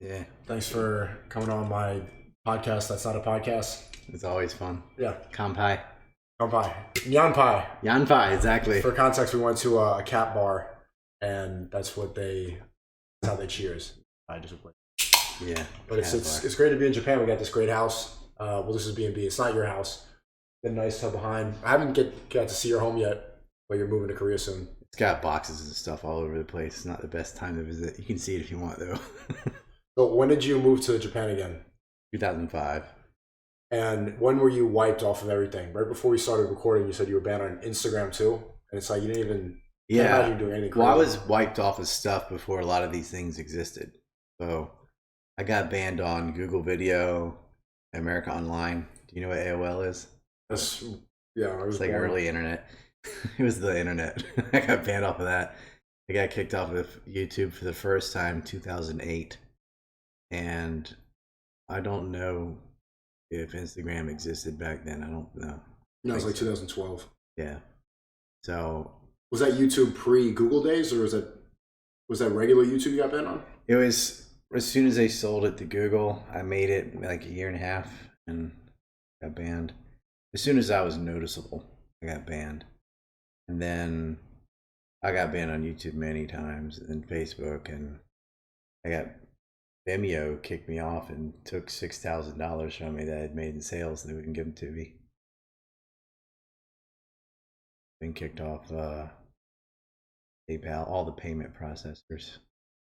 Yeah, Thanks for coming on my podcast. That's not a podcast. it's always fun. Yeah. Kampai. Kampai. Nyan Pai. Yanpai, exactly. For context, we went to a cat bar, and that's how they cheers. I just replaced. Yeah. But it's great to be in Japan. We got this great house. Well, this is B&B. It's not your house. Got a nice tub behind. I haven't got to see your home yet, but you're moving to Korea soon. It's got boxes and stuff all over the place. It's not the best time to visit. You can see it if you want, though. So when did you move to Japan again? 2005. And when were you wiped off of everything? Right before we started recording, you said you were banned on Instagram too, and it's like you didn't even imagine you doing anything crazy. Well, I was wiped off of stuff before a lot of these things existed. So I got banned on Google Video, America Online. Do you know what AOL is? It's like early internet. It was the internet. I got banned off of that. I got kicked off of YouTube for the first time 2008, and I don't know if Instagram existed back then. I don't know. No, it was like 2012. Yeah. So was that YouTube pre-Google days, or was that regular YouTube you got banned on? it was as soon as they sold it to Google. I made it like a year and a half and got banned. As soon as I was noticeable, I got banned. And then I got banned on YouTube many times, and Facebook, and I got Vimeo kicked me off and took $6,000 from me that I had made in sales, and they wouldn't give them to me. Been kicked off PayPal, all the payment processors.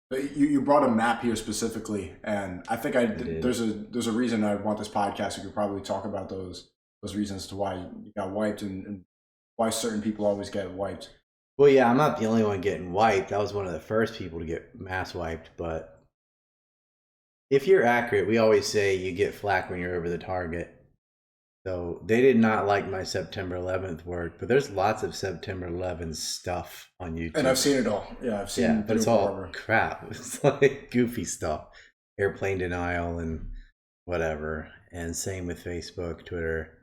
But you brought a map here specifically, and I think there's a reason I want this podcast. We could probably talk about those reasons to why you got wiped and why certain people always get wiped. Well, yeah, I'm not the only one getting wiped. I was one of the first people to get mass wiped, but if you're accurate, we always say you get flack when you're over the target. So they did not like my September 11th work, but there's lots of September 11th stuff on YouTube. And I've seen it all. Yeah, I've seen it. Yeah, but it's all crap. It's like goofy stuff. Airplane denial and whatever. And same with Facebook, Twitter.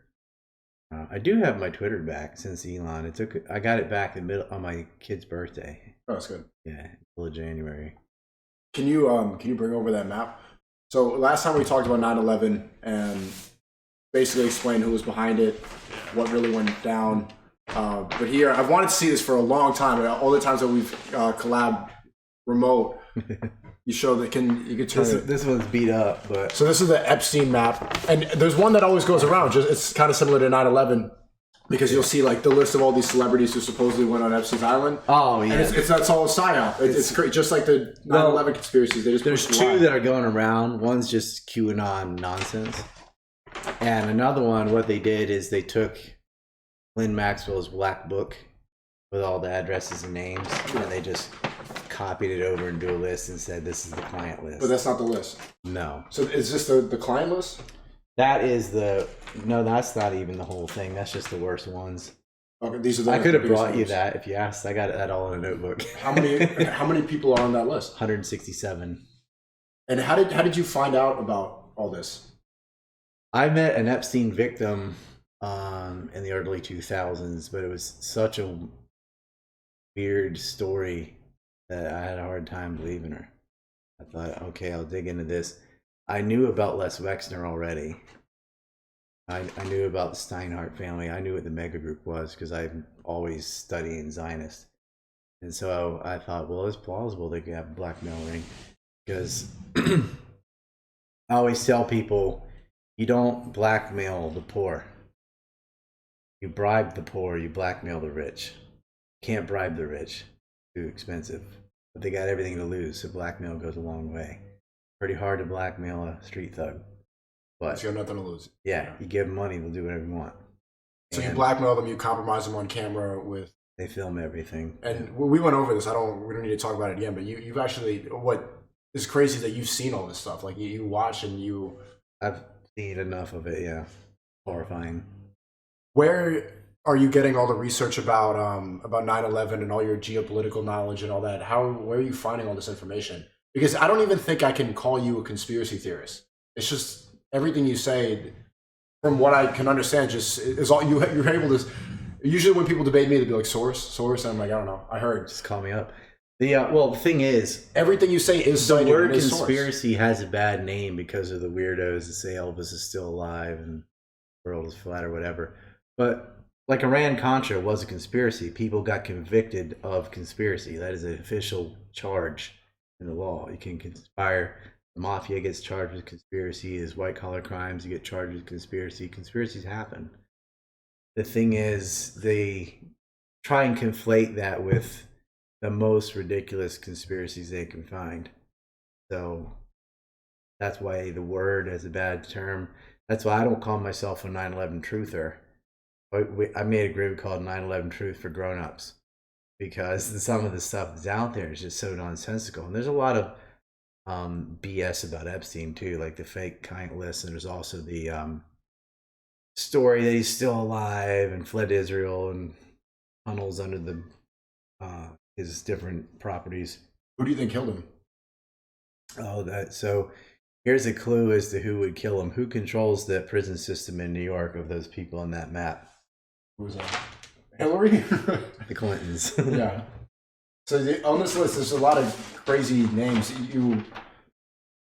I do have my Twitter back since Elon. I got it back on my kid's birthday. Oh, that's good. Yeah, middle of January. Can you bring over that map? So last time we talked about 9/11 and basically explained who was behind it, what really went down. But here, I've wanted to see this for a long time. All the times that we've collabed remote, you show that you can turn it. This one's beat up, but so this is the Epstein map, and there's one that always goes around. It's kind of similar to 9/11 because you'll see like the list of all these celebrities who supposedly went on Epstein's island. Oh yeah, and that's all a psyop. It's just like the 9/11 conspiracies. There's two that are going around. One's just QAnon nonsense, and another one. What they did is they took Lynn Maxwell's black book with all the addresses and names, and they just copied it over into a list and said this is the client list. But that's not the list. No. So is this the client list? That is no, that's not even the whole thing. That's just the worst ones. Okay, these are the I could have brought ones. you that if you asked. I got that all in a notebook. How many people are on that list? 167. And how did you find out about all this? I met an Epstein victim in the early 2000s, but it was such a weird story that I had a hard time believing her. I thought, okay, I'll dig into this. I knew about Les Wexner already. I knew about the Steinhardt family. I knew what the mega group was because I'm always studying Zionist. And so I thought, well, it's plausible they could have a blackmail ring. Because I always tell people, you don't blackmail the poor. You bribe the poor, you blackmail the rich. You can't bribe the rich. Too expensive. But they got everything to lose, so blackmail goes a long way. Pretty hard to blackmail a street thug. But you got nothing to lose. Yeah, you give them money, they'll do whatever you want. So you blackmail them, you compromise them on camera with... They film everything. And we went over this. We don't need to talk about it again, but you've actually... What is crazy is that you've seen all this stuff. Like you watch and you... I've seen enough of it, yeah. Horrifying. Where are you getting all the research about 9/11 and all your geopolitical knowledge and all that? Where are you finding all this information? Because I don't even think I can call you a conspiracy theorist. It's just everything you say, from what I can understand, just is all you're able to. Usually, when people debate me, they'll be like source, and I'm like, I don't know. I heard. Just call me up. The thing is, Everything you say is the cited word in his source. conspiracy has a bad name because of the weirdos that say Elvis is still alive and the world is flat or whatever. But like Iran-Contra was a conspiracy. People got convicted of conspiracy. That is an official charge in the law. You can conspire. The mafia gets charged with conspiracy. There's white-collar crimes. You get charged with conspiracy. Conspiracies happen. The thing is, they try and conflate that with the most ridiculous conspiracies they can find. So that's why the word has a bad term. That's why I don't call myself a 9/11 truther. I made a group called 9/11 Truth for Grown-Ups because some of the stuff that's out there is just so nonsensical. And there's a lot of BS about Epstein too, like the fake client list. And there's also the story that he's still alive and fled to Israel and tunnels under the his different properties. Who do you think killed him? So here's a clue as to who would kill him. Who controls the prison system in New York of those people on that map? Who's that? Hillary? The Clintons. Yeah. So on this list, there's a lot of crazy names.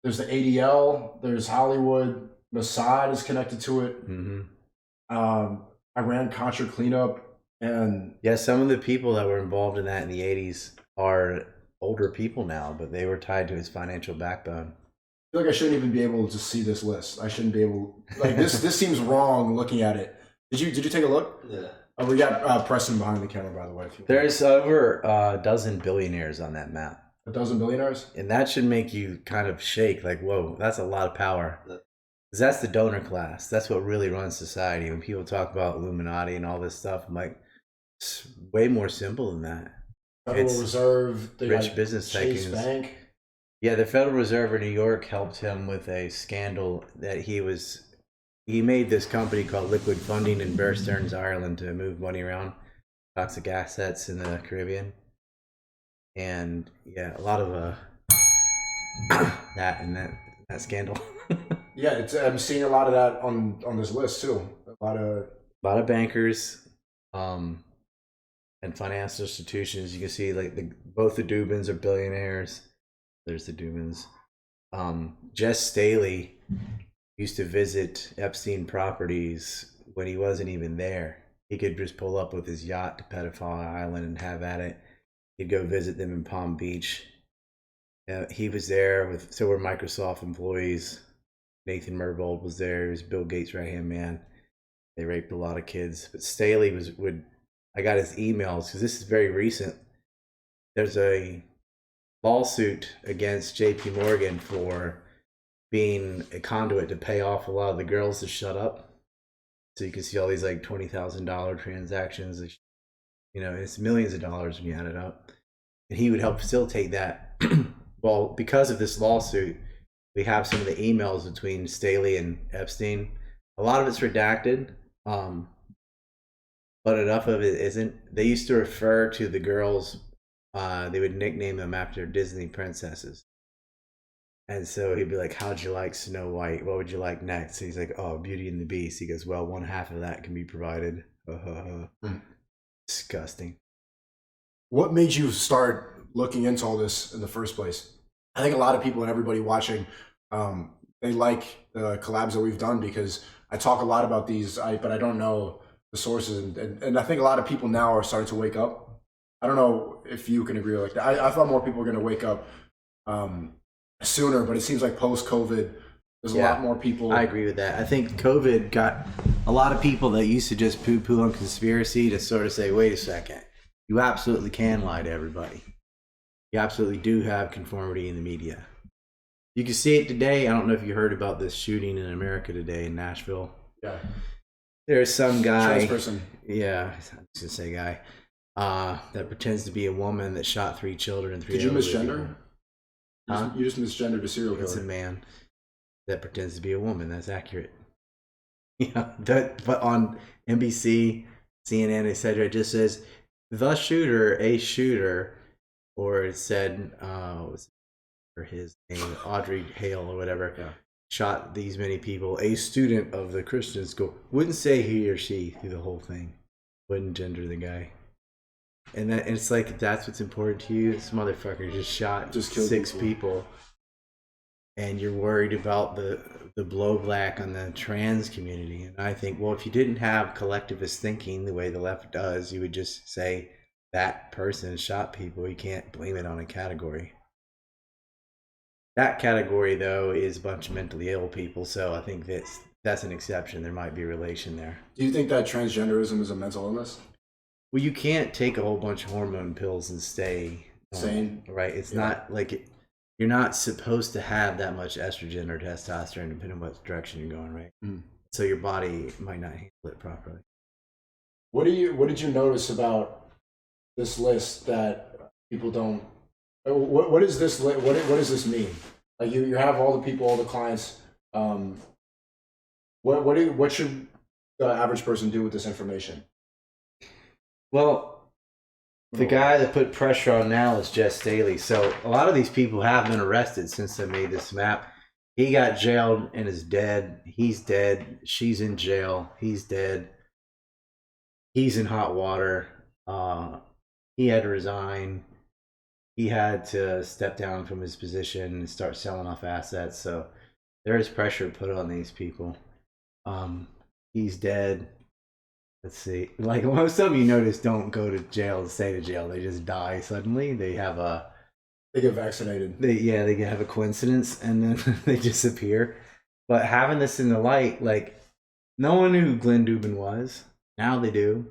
There's the ADL. There's Hollywood. Mossad is connected to it. Mm-hmm. Iran-Contra cleanup. And yeah, some of the people that were involved in that in the 80s are older people now, but they were tied to his financial backbone. I feel like I shouldn't even be able to see this list. I shouldn't be able, like, this seems wrong looking at it. Did you take a look? Yeah. Oh, we got Preston behind the camera, by the way. There's over a dozen billionaires on that map. A dozen billionaires? And that should make you kind of shake, like, whoa, that's a lot of power. Because that's the donor class. That's what really runs society. When people talk about Illuminati and all this stuff, I'm like, it's way more simple than that. Federal Reserve, rich business Chase tycoons. Bank. Yeah, the Federal Reserve in New York helped him with a scandal that he made this company called Liquid Funding in Bear Stearns, Ireland, to move money around toxic assets in the Caribbean. And yeah, a lot of that scandal. Yeah, I'm seeing a lot of that on this list too. A lot of bankers, and financial institutions. You can see like both the Dubins are billionaires. There's the Dubins. Jess Staley used to visit Epstein properties when he wasn't even there. He could just pull up with his yacht to Pedophile Island and have at it. He'd go visit them in Palm Beach. He was there so were Microsoft employees. Nathan Myhrvold was there. He was Bill Gates' right-hand man. They raped a lot of kids. But Staley I got his emails because this is very recent. There's a lawsuit against JP Morgan for being a conduit to pay off a lot of the girls to shut up. So you can see all these like $20,000 transactions. It's millions of dollars when you add it up. And he would help facilitate that. Well, because of this lawsuit, we have some of the emails between Staley and Epstein. A lot of it's redacted, but enough of it isn't. They used to refer to the girls, they would nickname them after Disney princesses. And so he'd be like, how'd you like Snow White? What would you like next? He's like, oh, Beauty and the Beast. He goes, well, one half of that can be provided. Disgusting. What made you start looking into all this in the first place? I think a lot of people and everybody watching, they like the collabs that we've done because I talk a lot about these, but I don't know the sources. And I think a lot of people now are starting to wake up. I don't know if you can agree like that. I thought more people were going to wake up sooner, but it seems like post-COVID, there's a lot more people. I agree with that. I think COVID got a lot of people that used to just poo-poo on conspiracy to sort of say, wait a second, you absolutely can lie to everybody. You absolutely do have conformity in the media. You can see it today. I don't know if you heard about this shooting in America today in Nashville. Yeah. There's some guy. Trans person. Yeah, I was going to say guy. That pretends to be a woman that shot 3 children and 3 Did you misgender? Huh? You just misgendered a serial killer. It's a man that pretends to be a woman. That's accurate. Yeah, but on NBC, CNN, etc., it just says the shooter, a shooter, or it said, or his name, Audrey Hale or whatever, shot these many people. A student of the Christian school. Wouldn't say he or she through the whole thing. Wouldn't gender the guy. And it's like, if that's what's important to you, this motherfucker just shot Just killed 6 people. And you're worried about the blowback on the trans community. And I think, well, if you didn't have collectivist thinking the way the left does, you would just say that person shot people. You can't blame it on a category. That category, though, is a bunch of mentally ill people. So I think that's an exception. There might be a relation there. Do you think that transgenderism is a mental illness? Well, you can't take a whole bunch of hormone pills and stay sane, right? It's not like you're not supposed to have that much estrogen or testosterone, depending on what direction you're going, right? So your body might not handle it properly. What did you notice about this list that people don't? What is this? What does this mean? Like you have all the people, all the clients. What should the average person do with this information? Well, the guy that put pressure on now is Jess Staley. So a lot of these people have been arrested since I made this map. He got jailed and is dead. He's dead. She's in jail. He's dead. He's in hot water. He had to resign. He had to step down from his position and start selling off assets. So there is pressure put on these people. He's dead. Let's see. Like most of them, you notice, don't go to jail to stay to jail. They just die suddenly. They get vaccinated. They have a coincidence and then they disappear. But having this in the light, like no one knew who Glenn Dubin was. Now they do.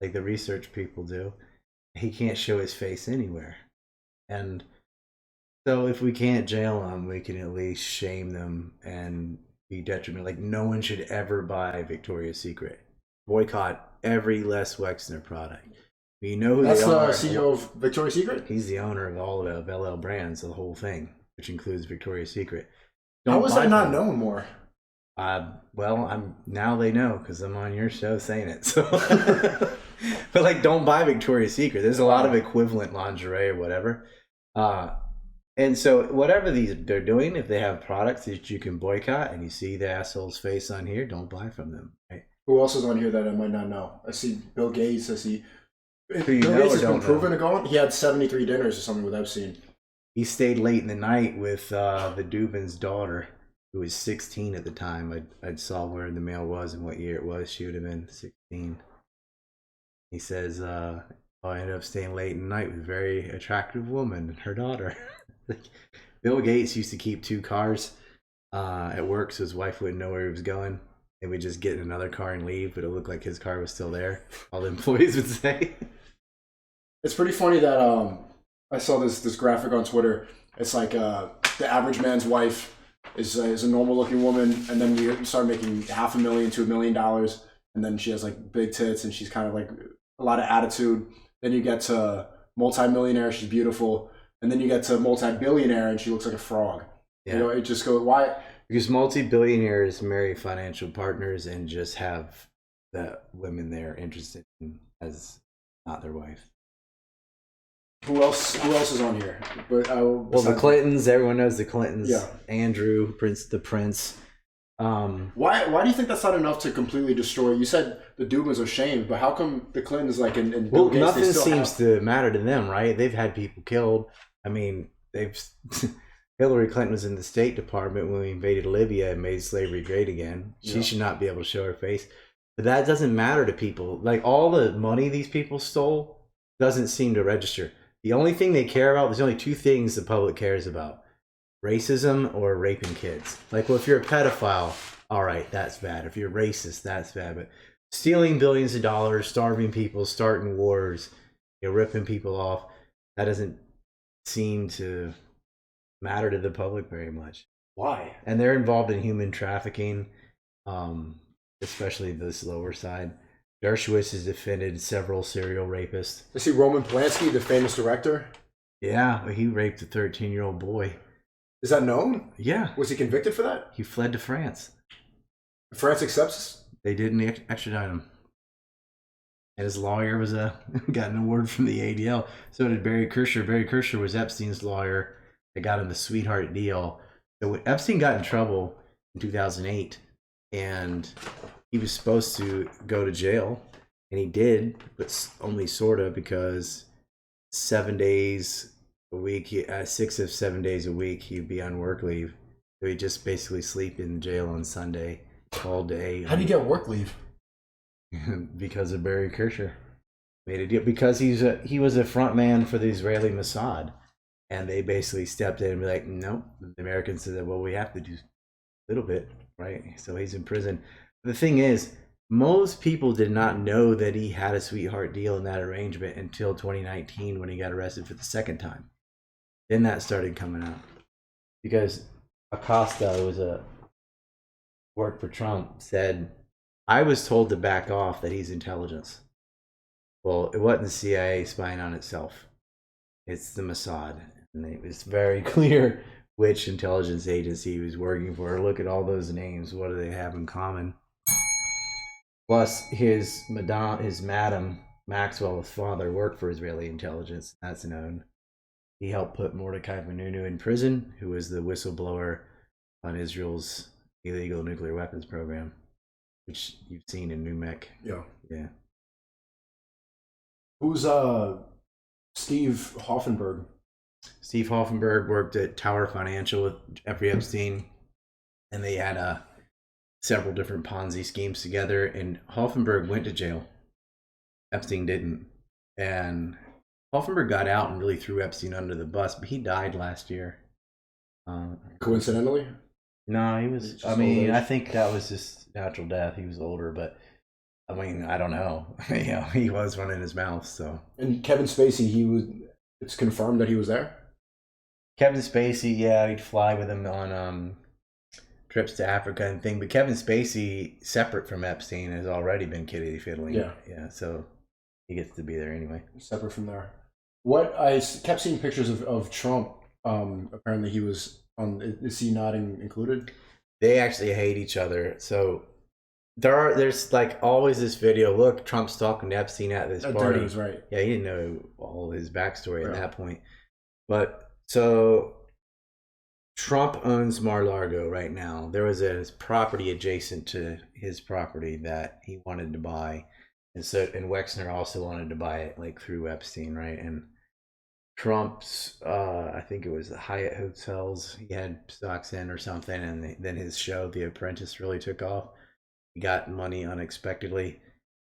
Like the research people do. He can't show his face anywhere. And so if we can't jail them, we can at least shame them and be detrimental. Like no one should ever buy Victoria's Secret. Boycott every Les Wexner product. You know who That's they are. That's the CEO of Victoria's Secret? He's the owner of all of LL Brands, the whole thing, which includes Victoria's Secret. How was that not known more? Well, now they know because I'm on your show saying it. So, but like, don't buy Victoria's Secret. There's a lot of equivalent lingerie or whatever. And so whatever they're doing, if they have products that you can boycott and you see the asshole's face on here, don't buy from them. Right? Who else is on here that I might not know? I see Bill Gates. I see Bill Gates has been proven to go on. He had 73 dinners or something with Epstein. He stayed late in the night with the Dubin's daughter, who was 16 at the time. I saw where the mail was and what year it was. She would have been 16. He says, I ended up staying late in the night with a very attractive woman and her daughter. Bill Gates used to keep 2 cars at work so his wife wouldn't know where he was going. They would just get in another car and leave, but it looked like his car was still there. All the employees would say. It's pretty funny that I saw this graphic on Twitter. It's like the average man's wife is a normal looking woman, and then you start making $500,000 to $1 million, and then she has like big tits and she's kind of like a lot of attitude. Then you get to multi-millionaire, she's beautiful, and then you get to multi-billionaire and she looks like a frog. Yeah. You know, it just goes, why? Because multi-billionaires marry financial partners and just have the women they're interested in as not their wife. Who else is on here? But well, the Clintons. Everyone knows the Clintons. Yeah. Andrew, the Prince. Why do you think that's not enough to completely destroy? You said the Dubins are shamed, but how come the Clintons and Bill Gates, nothing seems to matter to them, right? They've had people killed. I mean, Hillary Clinton was in the State Department when we invaded Libya and made slavery great again. She should not be able to show her face. But that doesn't matter to people. Like, all the money these people stole doesn't seem to register. The only thing they care about, there's only 2 things the public cares about. Racism or raping kids. Like, well, if you're a pedophile, all right, that's bad. If you're racist, that's bad. But stealing billions of dollars, starving people, starting wars, ripping people off, that doesn't seem to matter to the public very much. Why? And they're involved in human trafficking, especially this lower side. Dershowitz has defended several serial rapists. I see Roman Polanski, the famous director. Yeah, he raped a 13-year-old boy. Is that known? Yeah. Was he convicted for that? He fled to France. France accepts? They didn't extradite him. And his lawyer got an award from the ADL. So did Barry Kirscher. Barry Kirscher was Epstein's lawyer. They got him the sweetheart deal. So when Epstein got in trouble in 2008, and he was supposed to go to jail, And he did, but only sort of, because 7 days a week, 6 of 7 days a week, he'd be on work leave. So he'd just basically sleep in jail on Sunday all day. How do you get work leave? Because of Barry Kirscher. Made a deal because he was a front man for the Israeli Mossad, and they basically stepped in and be like, nope. The Americans said, well, we have to do a little bit, right? So he's in prison. The thing is, most people did not know that he had a sweetheart deal in that arrangement until 2019 when he got arrested for the second time. Then that started coming out because Acosta, who was worked for Trump, said, I was told to back off, that he's intelligence. Well, it wasn't the CIA spying on itself. It's the Mossad. And it was very clear which intelligence agency he was working for. Look at all those names. What do they have in common? Plus, his madam, Maxwell's father, worked for Israeli intelligence. That's known. He helped put Mordecai Vanunu in prison, who was the whistleblower on Israel's illegal nuclear weapons program, which you've seen in New Mech. Yeah. Yeah. Who's Steve Hoffenberg? Steve Hoffenberg worked at Tower Financial with Jeffrey Epstein, and they had several different Ponzi schemes together. And Hoffenberg went to jail. Epstein didn't. And Hoffenberg got out and really threw Epstein under the bus, but he died last year. Coincidentally? No, he was. I mean, I think that was just natural death. He was older, but I mean, I don't know. You know, he was running his mouth. So. And Kevin Spacey, it's confirmed that he was there? Kevin Spacey, yeah, he'd fly with him on trips to Africa and thing. But Kevin Spacey, separate from Epstein, has already been kitty fiddling. Yeah. So he gets to be there anyway. Separate from there. What I kept seeing pictures of Trump. Apparently, he was on. Is he not included? They actually hate each other. So there's like always this video. Look, Trump's talking to Epstein at this party. Dinner, right? Yeah, he didn't know all his backstory at that point. But so Trump owns Mar-a-Lago right now. There was a property adjacent to his property that he wanted to buy, and Wexner also wanted to buy it, like through Epstein, right? And Trump's, I think it was the Hyatt hotels he had stocks in or something, and then his show, The Apprentice, really took off. He got money unexpectedly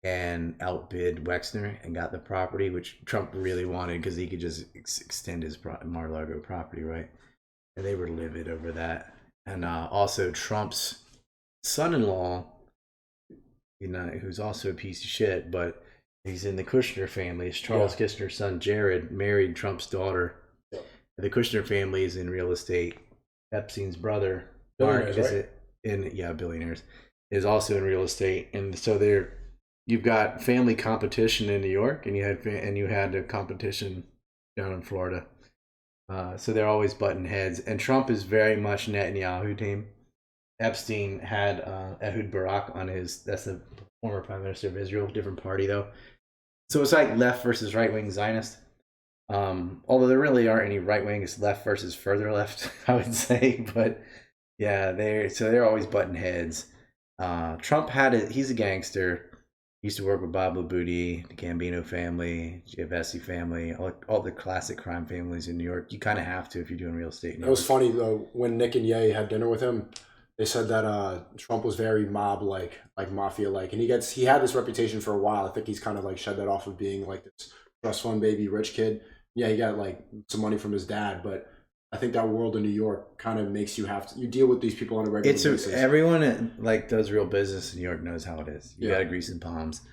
and outbid Wexner and got the property, which Trump really wanted because he could just extend his Mar-a-Lago property, right? And they were livid over that. And also Trump's son-in-law, who's also a piece of shit, but he's in the Kushner family. It's Charles Kushner's son, Jared, married Trump's daughter. Yeah. The Kushner family is in real estate. Epstein's brother, Mark, billionaires, is also in real estate. And so you've got family competition in New York, and you had a competition down in Florida. So they're always butting heads. And Trump is very much Netanyahu team. Epstein had Ehud Barak on that's the former prime minister of Israel, different party though. So it's like left versus right wing Zionist. Although there really aren't any right wing, it's left versus further left, I would say. But yeah, they're always butting heads. Trump he's a gangster. He used to work with Bob Laboutie, the Gambino family, Giavessi family, all the classic crime families in New York. You kind of have to if you're doing real estate. It was funny though when Nick and Ye had dinner with him. They said that Trump was very mob-like, like mafia-like, and he had this reputation for a while. I think he's kind of like shed that off of being like this trust fund baby rich kid. Yeah, he got like some money from his dad, but I think that world in New York kind of makes you you deal with these people on a regular basis. Everyone that like does real business in New York knows how it is. You gotta grease the palms.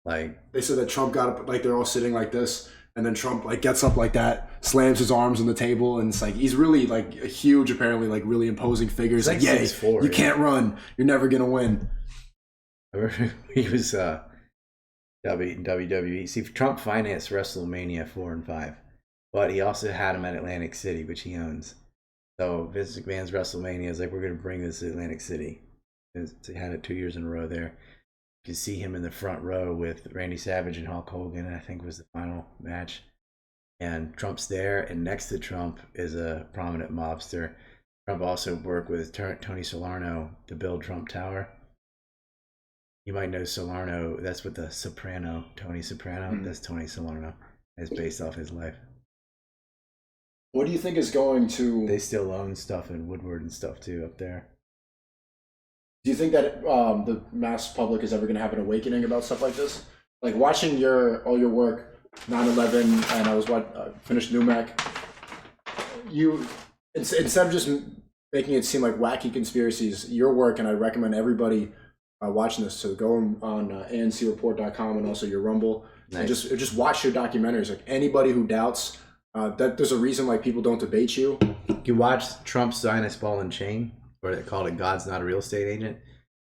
Like they said that Trump got up, like they're all sitting like this. And then Trump like gets up like that, slams his arms on the table, and it's like he's really like a huge, apparently like really imposing figure. He's like, you can't run, you're never gonna win. He was WWE. See, Trump financed WrestleMania 4 and 5, but he also had him at Atlantic City, which he owns. So Vince McMahon's WrestleMania is like, we're gonna bring this to Atlantic City. He had it 2 years in a row there. You can see him in the front row with Randy Savage and Hulk Hogan, I think was the final match. And Trump's there, and next to Trump is a prominent mobster. Trump also worked with Tony Salerno to build Trump Tower. You might know Salerno. That's what the Soprano, Tony Soprano. That's Tony Salerno. It's based off his life. What do you think is going to? They still own stuff in Woodward and stuff too up there. Do you think that the mass public is ever going to have an awakening about stuff like this? Like watching all your work, 9/11, and I was finished NUMEC. You instead of just making it seem like wacky conspiracies, your work, and I recommend everybody watching this to go on ancreport.com and also your Rumble. Nice. And just watch your documentaries. Like anybody who doubts that there's a reason like people don't debate you. You watch Trump's Zionist Ball and Chain, or they called it "God's Not a Real Estate Agent."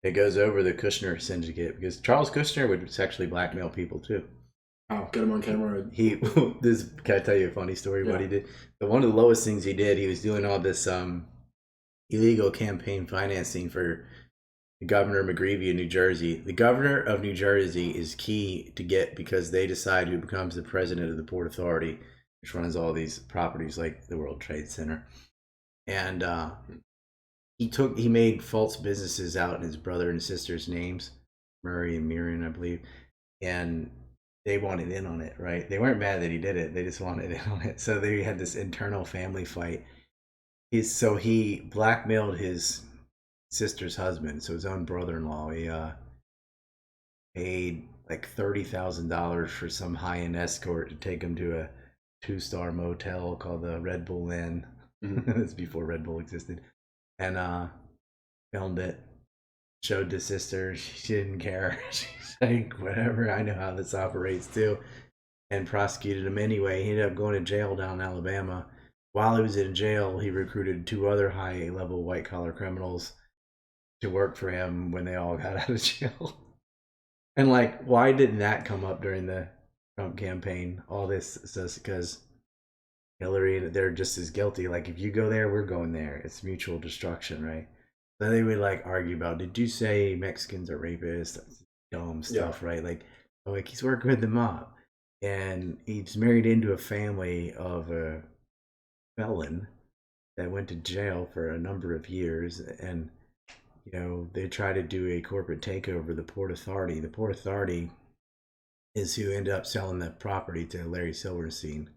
It goes over the Kushner syndicate because Charles Kushner would sexually blackmail people too. Oh, get him on camera. Can I tell you a funny story? Yeah. What he did? But one of the lowest things he did, he was doing all this illegal campaign financing for Governor McGreevey of New Jersey. The governor of New Jersey is key to get because they decide who becomes the president of the Port Authority, which runs all these properties like the World Trade Center. And he made false businesses out in his brother and sister's names, Murray and Miriam, I believe, and they wanted in on it, right? They weren't mad that he did it; they just wanted in on it. So they had this internal family fight. He blackmailed his sister's husband, so his own brother-in-law. He paid like $30,000 for some high-end escort to take him to a 2-star motel called the Red Bull Inn. It's before Red Bull existed. And filmed it, showed the sister. She didn't care. She's like, whatever, I know how this operates too. And prosecuted him anyway. He ended up going to jail down in Alabama. While he was in jail, he recruited 2 other high-level white-collar criminals to work for him when they all got out of jail. And like, why didn't that come up during the Trump campaign? All this is because Hillary, they're just as guilty. Like, if you go there, we're going there. It's mutual destruction, right? So they would like argue about, did you say Mexicans are rapists? That's dumb stuff, yeah. Right? Like he's working with the mob, and he's married into a family of a felon that went to jail for a number of years, and they try to do a corporate takeover of the Port Authority. The Port Authority is who ended up selling the property to Larry Silverstein.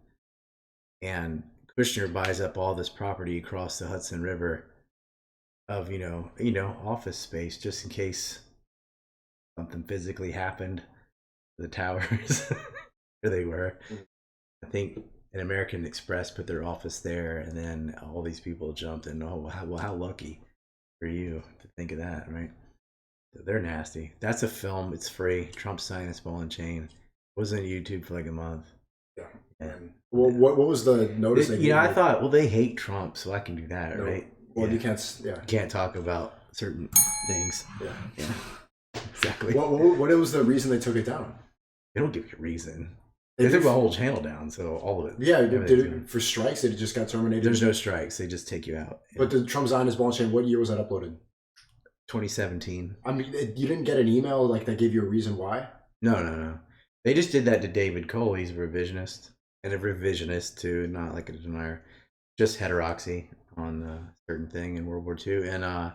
And Kushner buys up all this property across the Hudson River of, office space just in case something physically happened to the towers where they were. I think an American Express put their office there, and then all these people jumped in. Oh, well, how lucky for you to think of that, right? So they're nasty. That's a film. It's free. Trump's Zionist Ball and Chain. It was on YouTube for like a month. Yeah. And well, what was the notice? I thought, well, they hate Trump, so I can do that, right? Well, you can't. Yeah. You can't talk about certain things. Yeah. Exactly. What was the reason they took it down? They don't give you a reason. They took the whole channel down, so all of it. Yeah, did it for strikes? It just got terminated. There's no strikes; they just take you out. Yeah. But the Trump Zionist Ball and Chain, what year was that uploaded? 2017. I mean, you didn't get an email like that gave you a reason why? No. They just did that to David Cole. He's a revisionist, and a revisionist too, not like a denier. Just heterodoxy on a certain thing in World War II, and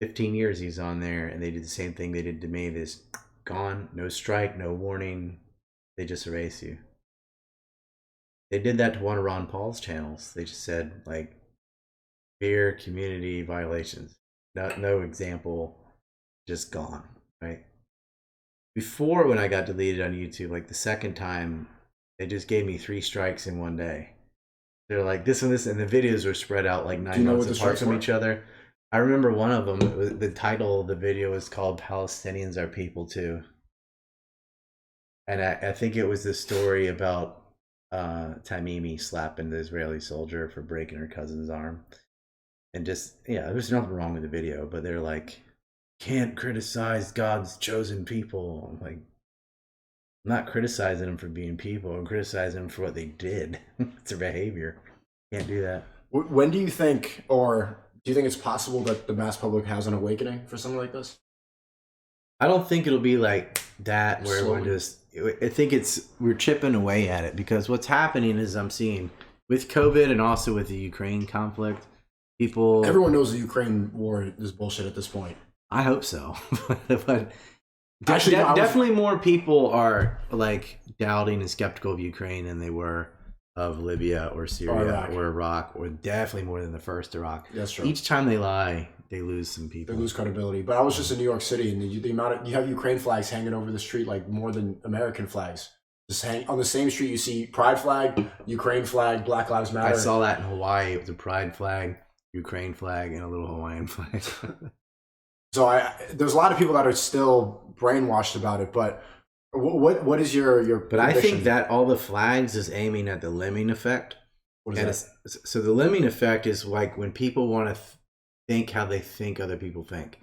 15 years he's on there, and they did the same thing they did to me. This gone, no strike, no warning. They just erase you. They did that to one of Ron Paul's channels. They just said, like, fear community violations. No example, just gone, right? Before, when I got deleted on YouTube, like the second time, they just gave me 3 strikes in one day. They're like, this and this, and the videos were spread out like 9 months apart from each other. I remember one of them, the title of the video was called Palestinians Are People Too. And I think it was the story about Tamimi slapping the Israeli soldier for breaking her cousin's arm. And just, there's nothing wrong with the video, but they're like, can't criticize God's chosen people. I'm like, I'm not criticizing them for being people. I'm criticizing them for what they did. It's their behavior. Can't do that. When do you think, or do you think it's possible that the mass public has an awakening for something like this? I don't think it'll be like that where Slowly. we're just, I think we're chipping away at it, because what's happening is I'm seeing with COVID and also with the Ukraine conflict, everyone knows the Ukraine war is bullshit at this point. I hope so. But Actually, no, definitely more people are like doubting and skeptical of Ukraine than they were of Libya or Syria or Iraq, or definitely more than the first Iraq. That's true. Each time they lie, they lose some people. They lose credibility. But I was just in New York City, and the amount of, you have Ukraine flags hanging over the street like more than American flags. Just hang on the same street. You see Pride flag, Ukraine flag, Black Lives Matter. I saw that in Hawaii. It was a Pride flag, Ukraine flag, and a little Hawaiian flag. So there's a lot of people that are still brainwashed about it. But what is your But prediction? I think that all the flags is aiming at the lemming effect. What is that? So the lemming effect is like when people want to think how they think other people think.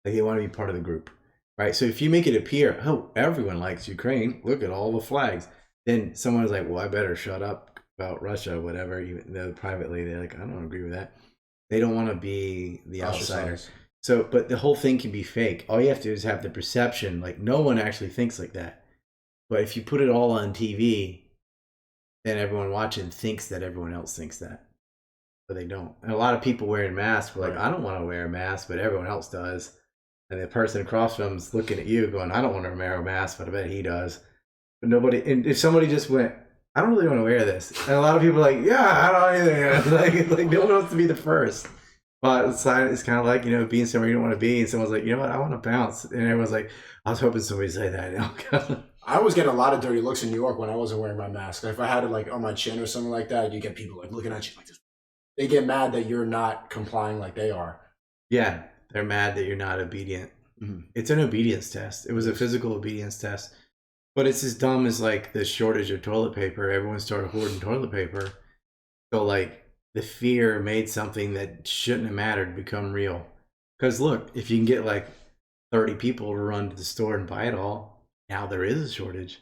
Like they want to be part of the group, right? So if you make it appear, oh, everyone likes Ukraine, look at all the flags, then someone's like, well, I better shut up about Russia, whatever, even though privately they're like, I don't agree with that. They don't want to be the outsider. So, but the whole thing can be fake. All you have to do is have the perception, like no one actually thinks like that. But if you put it all on TV, then everyone watching thinks that everyone else thinks that. But they don't. And a lot of people wearing masks were like, I don't want to wear a mask, but everyone else does. And the person across from them's looking at you going, I don't want to wear a mask, but I bet he does. But nobody, and if somebody just went, I don't really want to wear this. And a lot of people are like, yeah, I don't either. like no one wants to be the first. But it's kind of like, being somewhere you don't want to be. And someone's like, you know what, I want to bounce. And everyone's like, I was hoping somebody would say that. I was getting a lot of dirty looks in New York when I wasn't wearing my mask. If I had it like on my chin or something like that, you get people like looking at you like this. They get mad that you're not complying like they are. Yeah, they're mad that you're not obedient. Mm-hmm. It's an obedience test. It was a physical obedience test. But it's as dumb as like the shortage of toilet paper. Everyone started hoarding toilet paper. So like the fear made something that shouldn't have mattered become real. Because look, if you can get like 30 people to run to the store and buy it all, now there is a shortage.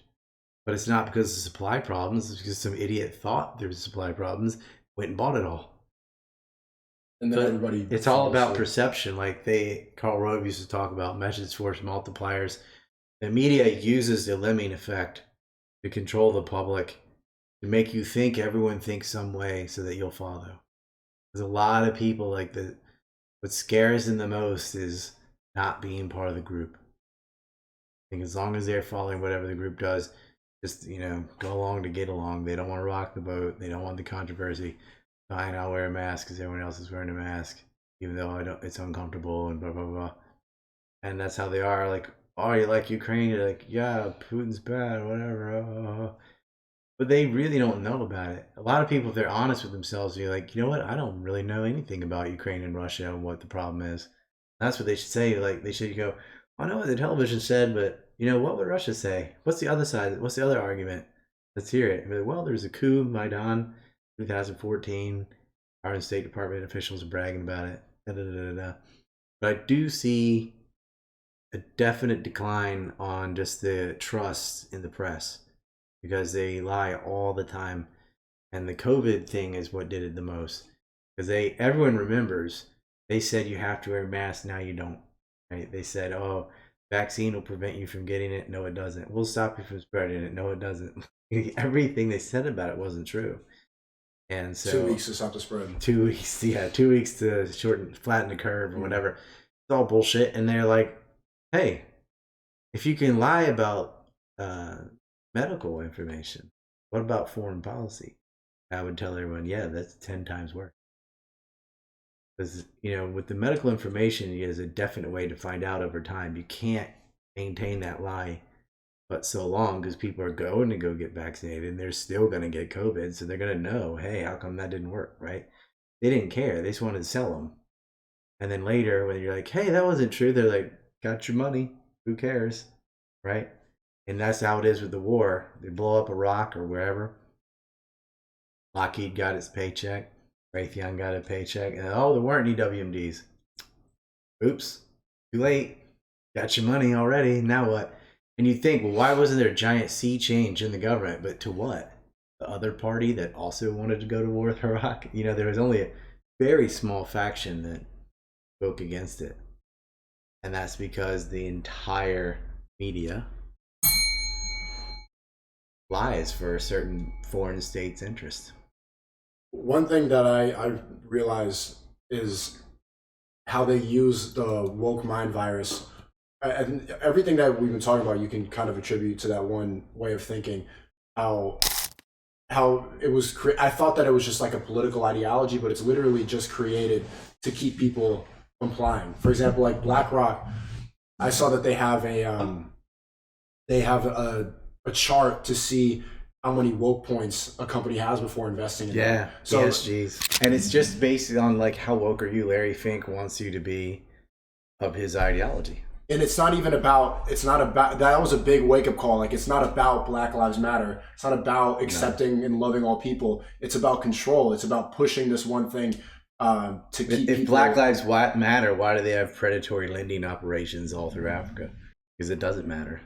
But it's not because of supply problems. It's because some idiot thought there was supply problems, went and bought it all. And then everybody. It's all about perception. Like Karl Rove used to talk about message force multipliers. The media uses the lemming effect to control the public, to make you think everyone thinks some way so that you'll follow. There's a lot of people like that. What scares them the most is not being part of the group. I think as long as they're following whatever the group does, just, go along to get along. They don't want to rock the boat. They don't want the controversy. Fine, I'll wear a mask because everyone else is wearing a mask, even though it's uncomfortable and blah, blah, blah. And that's how they are. Like, oh, you like Ukraine? You're like, yeah, Putin's bad, whatever. But they really don't know about it. A lot of people, if they're honest with themselves, they're like, you know what? I don't really know anything about Ukraine and Russia and what the problem is. That's what they should say. Like, they should go, I know what the television said, but, what would Russia say? What's the other side? What's the other argument? Let's hear it. Like, well, there's a coup, Maidan, 2014. Our State Department officials are bragging about it. But I do see a definite decline on just the trust in the press because they lie all the time. And the COVID thing is what did it the most. Because everyone remembers, they said you have to wear a mask, now you don't. Right? They said, oh, vaccine will prevent you from getting it. No, it doesn't. We'll stop you from spreading it. No, it doesn't. Everything they said about it wasn't true. And so 2 weeks to stop the spread. 2 weeks, yeah, 2 weeks to flatten the curve or whatever. It's all bullshit. And they're like, hey, if you can lie about medical information, what about foreign policy? I would tell everyone, yeah, that's 10 times worse. Because, with the medical information, there's a definite way to find out over time. You can't maintain that lie but so long because people are going to go get vaccinated and they're still going to get COVID. So they're going to know, hey, how come that didn't work, right? They didn't care. They just wanted to sell them. And then later when you're like, hey, that wasn't true, they're like, got your money. Who cares, right? And that's how it is with the war. They blow up Iraq or wherever. Lockheed got its paycheck. Raytheon got a paycheck. And there weren't any WMDs. Oops, too late. Got your money already. Now what? And you think, well, why wasn't there a giant sea change in the government? But to what? The other party that also wanted to go to war with Iraq? There was only a very small faction that spoke against it. And that's because the entire media lies for a certain foreign state's interest. One thing that I realize is how they use the woke mind virus. And everything that we've been talking about, you can kind of attribute to that one way of thinking. How it was. I thought that it was just like a political ideology, but it's literally just created to keep people complying. For example, like BlackRock, I saw that they have a chart to see how many woke points a company has before investing in them. So ESGs. And it's just based on like how woke are you? Larry Fink wants you to be of his ideology. And it's not about that was a big wake up call. Like, it's not about Black Lives Matter. It's not about accepting and loving all people. It's about control. It's about pushing this one thing to keep If Black Lives Matter, why do they have predatory lending operations all through Africa? Because it doesn't matter.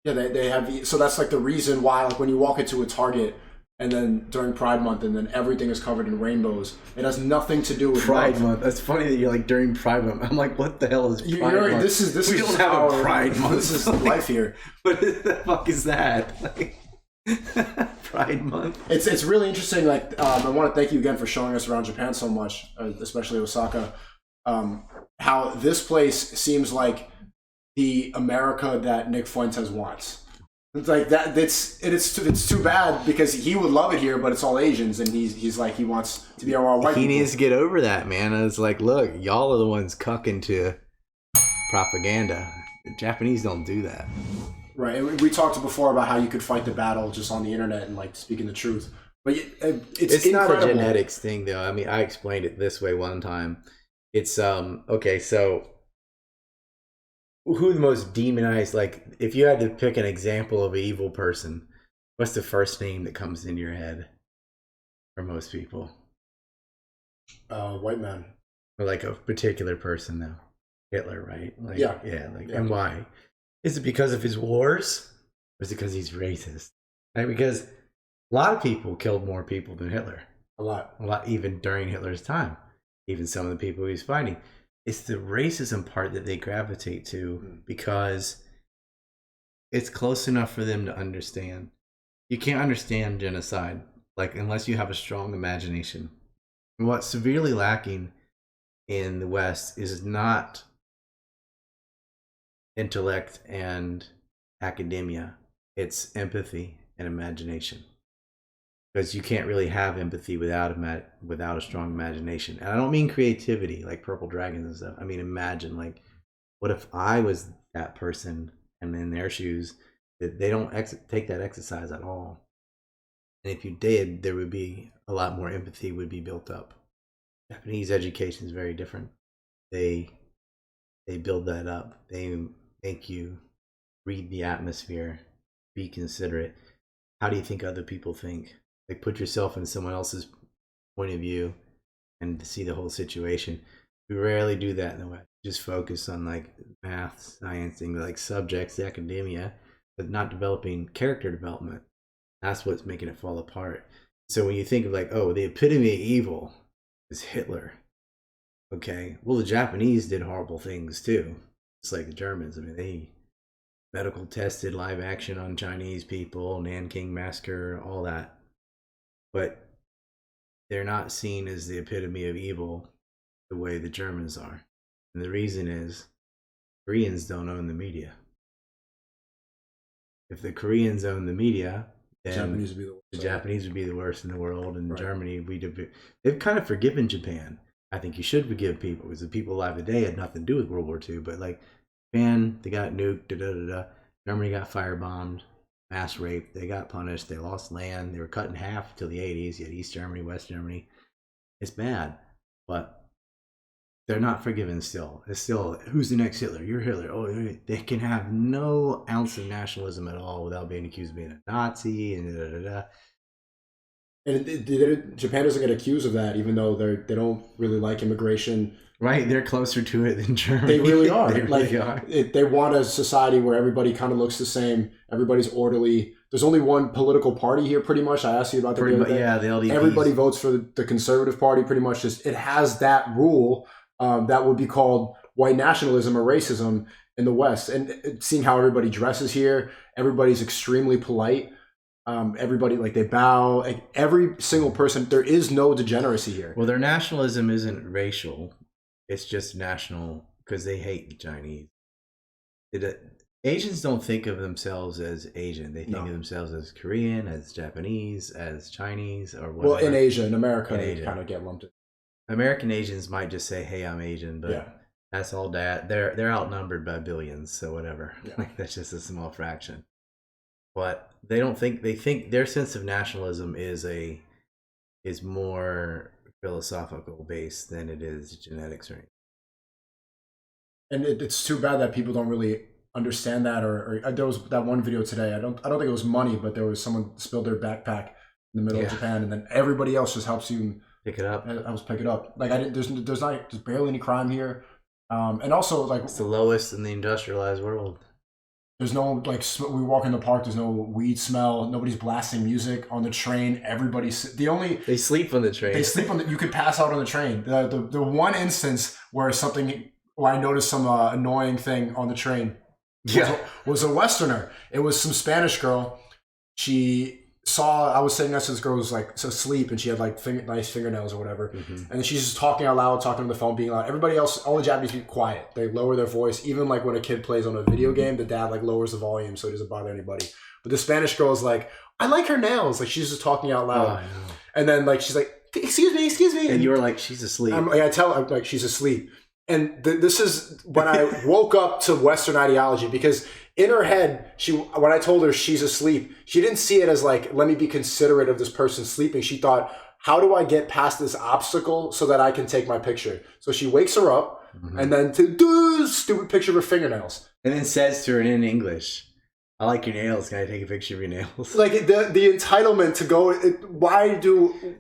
Yeah, they have. So that's like the reason why, like, when you walk into a Target and then during Pride Month and then everything is covered in rainbows, it has nothing to do with Pride Month. That's funny that you're like during Pride Month. I'm like, what the hell is Pride Month? Month? This is we don't have a Pride Month. This is life here. What the fuck is that? Like, Pride Month. It's really interesting. Like, I want to thank you again for showing us around Japan so much, especially Osaka. How this place seems like the America that Nick Fuentes wants. It's like that. It's too bad because he would love it here, but it's all Asians, and he's like, he wants to be our white. He needs to get over that, man. I was like, look, y'all are the ones cucking to propaganda. The Japanese don't do that. Right, and we talked before about how you could fight the battle just on the internet and like speaking the truth, but it's not a genetics thing, though. I mean, I explained it this way one time. It's okay, so. Who the most demonized, like, if you had to pick an example of an evil person, what's the first name that comes into your head for most people? White man. Or like a particular person, though. Hitler, right? Like, yeah. And why? Is it because of his wars? Or is it because he's racist? Right? Because a lot of people killed more people than Hitler. A lot, even during Hitler's time. Even some of the people he was fighting. It's the racism part that they gravitate to because it's close enough for them to understand. You can't understand genocide, like, unless you have a strong imagination. And what's severely lacking in the West is not intellect and academia. It's empathy and imagination. Because you can't really have empathy without a strong imagination. And I don't mean creativity, like Purple Dragons and stuff. I mean, imagine, like, what if I was that person and in their shoes? That they don't take that exercise at all. And if you did, there would be a lot more empathy would be built up. Japanese education is very different. They build that up. They make you read the atmosphere, be considerate. How do you think other people think? Like, put yourself in someone else's point of view and see the whole situation. We rarely do that in the West. Just focus on like math, science, and like subjects, academia, but not developing character development. That's what's making it fall apart. So when you think of like, oh, the epitome of evil is Hitler. Okay, well, the Japanese did horrible things too. It's like the Germans. I mean, they medical tested live action on Chinese people, Nanking Massacre, all that. But they're not seen as the epitome of evil the way the Germans are. And the reason is Koreans don't own the media. If the Koreans own the media, then the Japanese would be the worst in the world. And Germany, they've kind of forgiven Japan. I think you should forgive people because the people alive today had nothing to do with World War II. But like Japan, they got nuked, Germany got firebombed. Mass rape, they got punished, they lost land, they were cut in half until the 80s. You had East Germany, West Germany. It's bad, but they're not forgiven still. It's still, who's the next Hitler? You're Hitler. Oh, they can have no ounce of nationalism at all without being accused of being a Nazi and And Japan doesn't get accused of that, even though they don't really like immigration. Right, they're closer to it than Germany. They really are. They really are. They want a society where everybody kind of looks the same. Everybody's orderly. There's only one political party here, pretty much. I asked you about that the other day. Yeah, the LDPs. Everybody votes for the Conservative Party, pretty much. Just it has that rule that would be called white nationalism or racism in the West. And seeing how everybody dresses here, everybody's extremely polite. Everybody, like, they bow. Like, every single person. There is no degeneracy here. Well, their nationalism isn't racial. it's just national because they hate the Chinese. Asians don't think of themselves as Asian. They think of themselves as Korean, as Japanese, as Chinese, or whatever. Well, in Asia, in America, they kind of get lumped in. American Asians might just say, "Hey, I'm Asian," but that's all that. They're outnumbered by billions, so whatever. Yeah. Like, that's just a small fraction. But they don't think. They think their sense of nationalism is more philosophical based than it is genetics or anything. And it's too bad that people don't really understand that. Or there was that one video today. I don't think it was money, but there was someone spilled their backpack in the middle of Japan, and then everybody else just helps you pick it up. Helps pick it up. Like there's barely any crime here, and also like it's the lowest in the industrialized world. There's no we walk in the park. There's no weed smell. Nobody's blasting music on the train. They sleep on the train. They sleep on you could pass out on the train. The one instance where I noticed some annoying thing on the train was a Westerner. It was some Spanish girl. I was sitting next to this girl who was like asleep, and she had like nice fingernails or whatever. Mm-hmm. And then she's just talking out loud, talking on the phone, being loud. Everybody else, all the Japanese people, quiet. They lower their voice. Even like when a kid plays on a video game, the dad like lowers the volume so it doesn't bother anybody. But the Spanish girl is like, I like her nails. Like she's just talking out loud. Oh, and then like she's like, excuse me. And you were like, she's asleep. I tell her like she's asleep. And this is when I woke up to Western ideology, because in her head, when I told her she's asleep, she didn't see it as like, let me be considerate of this person sleeping. She thought, how do I get past this obstacle so that I can take my picture? So she wakes her up and then to do stupid picture of her fingernails. And then says to her in English, I like your nails. Can I take a picture of your nails? Like the entitlement to go.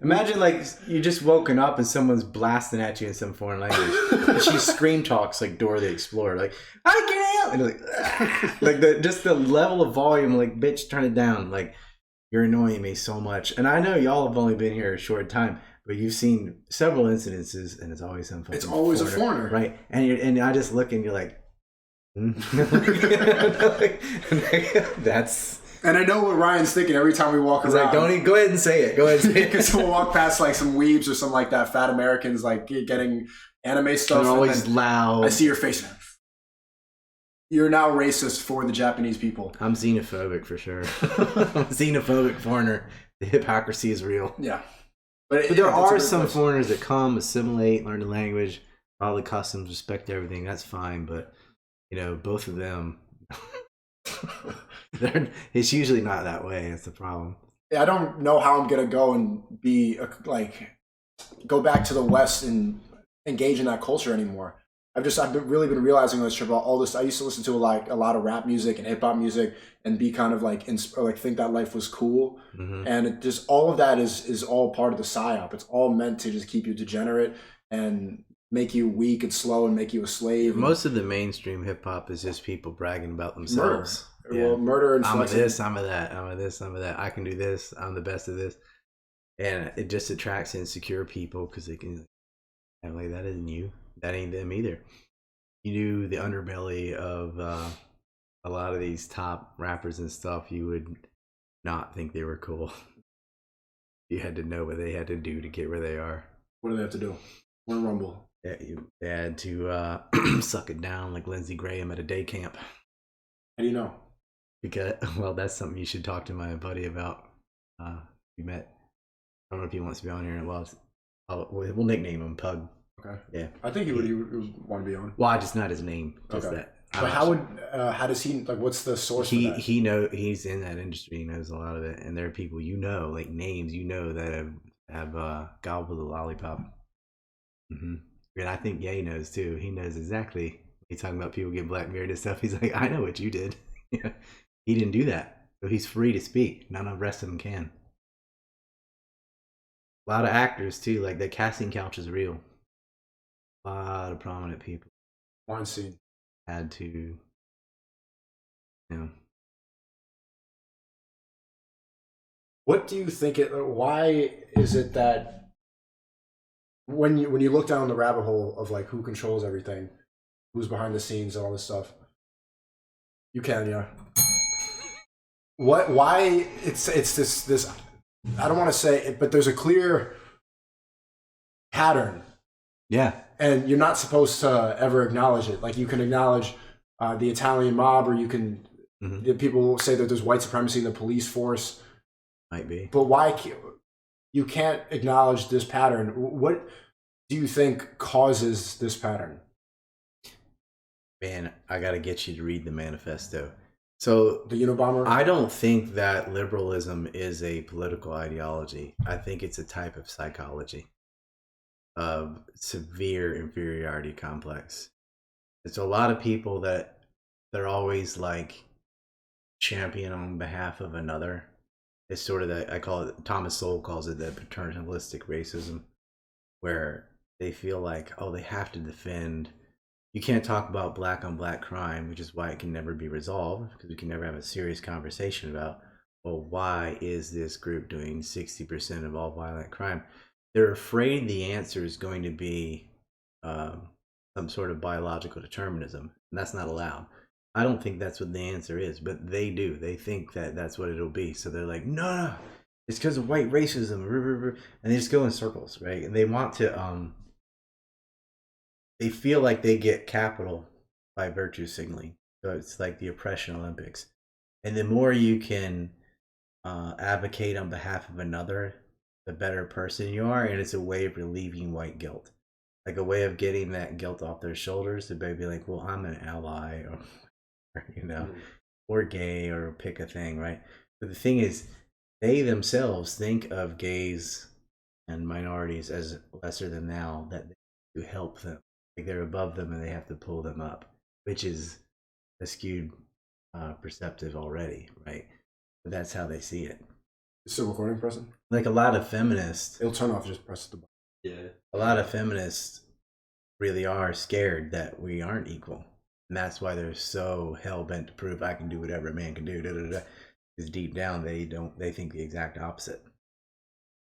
Imagine like you just woken up and someone's blasting at you in some foreign language. And she scream talks like Dora the Explorer, like I like your nails. And like just the level of volume, like bitch, turn it down. Like you're annoying me so much. And I know y'all have only been here a short time, but you've seen several incidences, and it's always some. It's always a foreigner, right? And I just look and you're like. That's and I know what Ryan's thinking every time we walk around. Like, don't even, go ahead and say it. Go ahead and say it. Because we'll walk past like some weebs or something like that, fat Americans like getting anime stuff. They're always loud. I see your face. You're now racist for the Japanese people. I'm xenophobic for sure. I'm a xenophobic foreigner. The hypocrisy is real. Yeah, but there are some foreigners that come, assimilate, learn the language, all the customs, respect everything. That's fine, but. You know, both of them, it's usually not that way. That's the problem. Yeah, I don't know how I'm going to go and go back to the West and engage in that culture anymore. I've really been realizing on this trip about all this. I used to listen to a lot of rap music and hip hop music and be kind of like think that life was cool. Mm-hmm. And it just all of that is all part of the psyop. It's all meant to just keep you degenerate and make you weak and slow and make you a slave. Most of the mainstream hip hop is just people bragging about themselves. Murder. Yeah. Well, murder and I'm a this, I'm a that, I'm a this, I'm a that. I can do this. I'm the best of this. And it just attracts insecure people because they can like, that isn't you. That ain't them either. You knew the underbelly of a lot of these top rappers and stuff, you would not think they were cool. You had to know what they had to do to get where they are. What do they have to do? One rumble. Yeah, they had to suck it down like Lindsey Graham at a day camp. How do you know? Because, well, that's something you should talk to my buddy about. We met. I don't know if he wants to be on here. Well, we'll nickname him Pug. Okay. Yeah. I think he would want to be on. Well, just not his name. Just okay. That. But how does he, like, what's the source for that? He's in that industry. He knows a lot of it. And there are people like names that have gobbled the lollipop. Mm-hmm. And I think Ye knows too. He knows exactly. He's talking about people getting blackmailed and stuff. He's like, I know what you did. Yeah. He didn't do that. So he's free to speak. None of the rest of them can. A lot of actors too. Like the casting couch is real. A lot of prominent people. Weinstein had to, you know. What do you think why is it that when you look down the rabbit hole of like who controls everything, who's behind the scenes and all this stuff, you can, yeah. Why it's this I don't want to say it, but there's a clear pattern. Yeah. and you're not supposed to ever acknowledge it. Like you can acknowledge the Italian mob, or you can. People will say that there's white supremacy in the police force. Might be. But why you can't acknowledge this pattern? What do you think causes this pattern? Man, I got to get you to read the manifesto. So The Unabomber? I don't think that liberalism is a political ideology. I think it's a type of psychology of severe inferiority complex. It's a lot of people that they're always like champion on behalf of another. It's sort of that, I call it, Thomas Sowell calls it the paternalistic racism, where they feel like, oh, they have to defend. You can't talk about black on black crime, which is why it can never be resolved, because we can never have a serious conversation about, well, why is this group doing 60% of all violent crime? They're afraid the answer is going to be some sort of biological determinism, and that's not allowed. I don't think that's what the answer is, but they do. They think that that's what it'll be. So they're like, no, it's because of white racism, and they just go in circles, right? And they want to, they feel like they get capital by virtue signaling. So it's like the oppression Olympics. And the more you can advocate on behalf of another, the better person you are. And it's a way of relieving white guilt, like a way of getting that guilt off their shoulders. To be like, well, I'm an ally, or or gay, or pick a thing, right? But the thing is, they themselves think of gays and minorities as lesser than thou, that they to help them. Like they're above them and they have to pull them up, which is a skewed perceptive already, right? But that's how they see it. Is still recording, Preston? Like a lot of feminists, It'll turn off, just press the button. Yeah. a lot of feminists really are scared that we aren't equal. And that's why they're so hell-bent to prove I can do whatever a man can do. Because deep down, they think the exact opposite.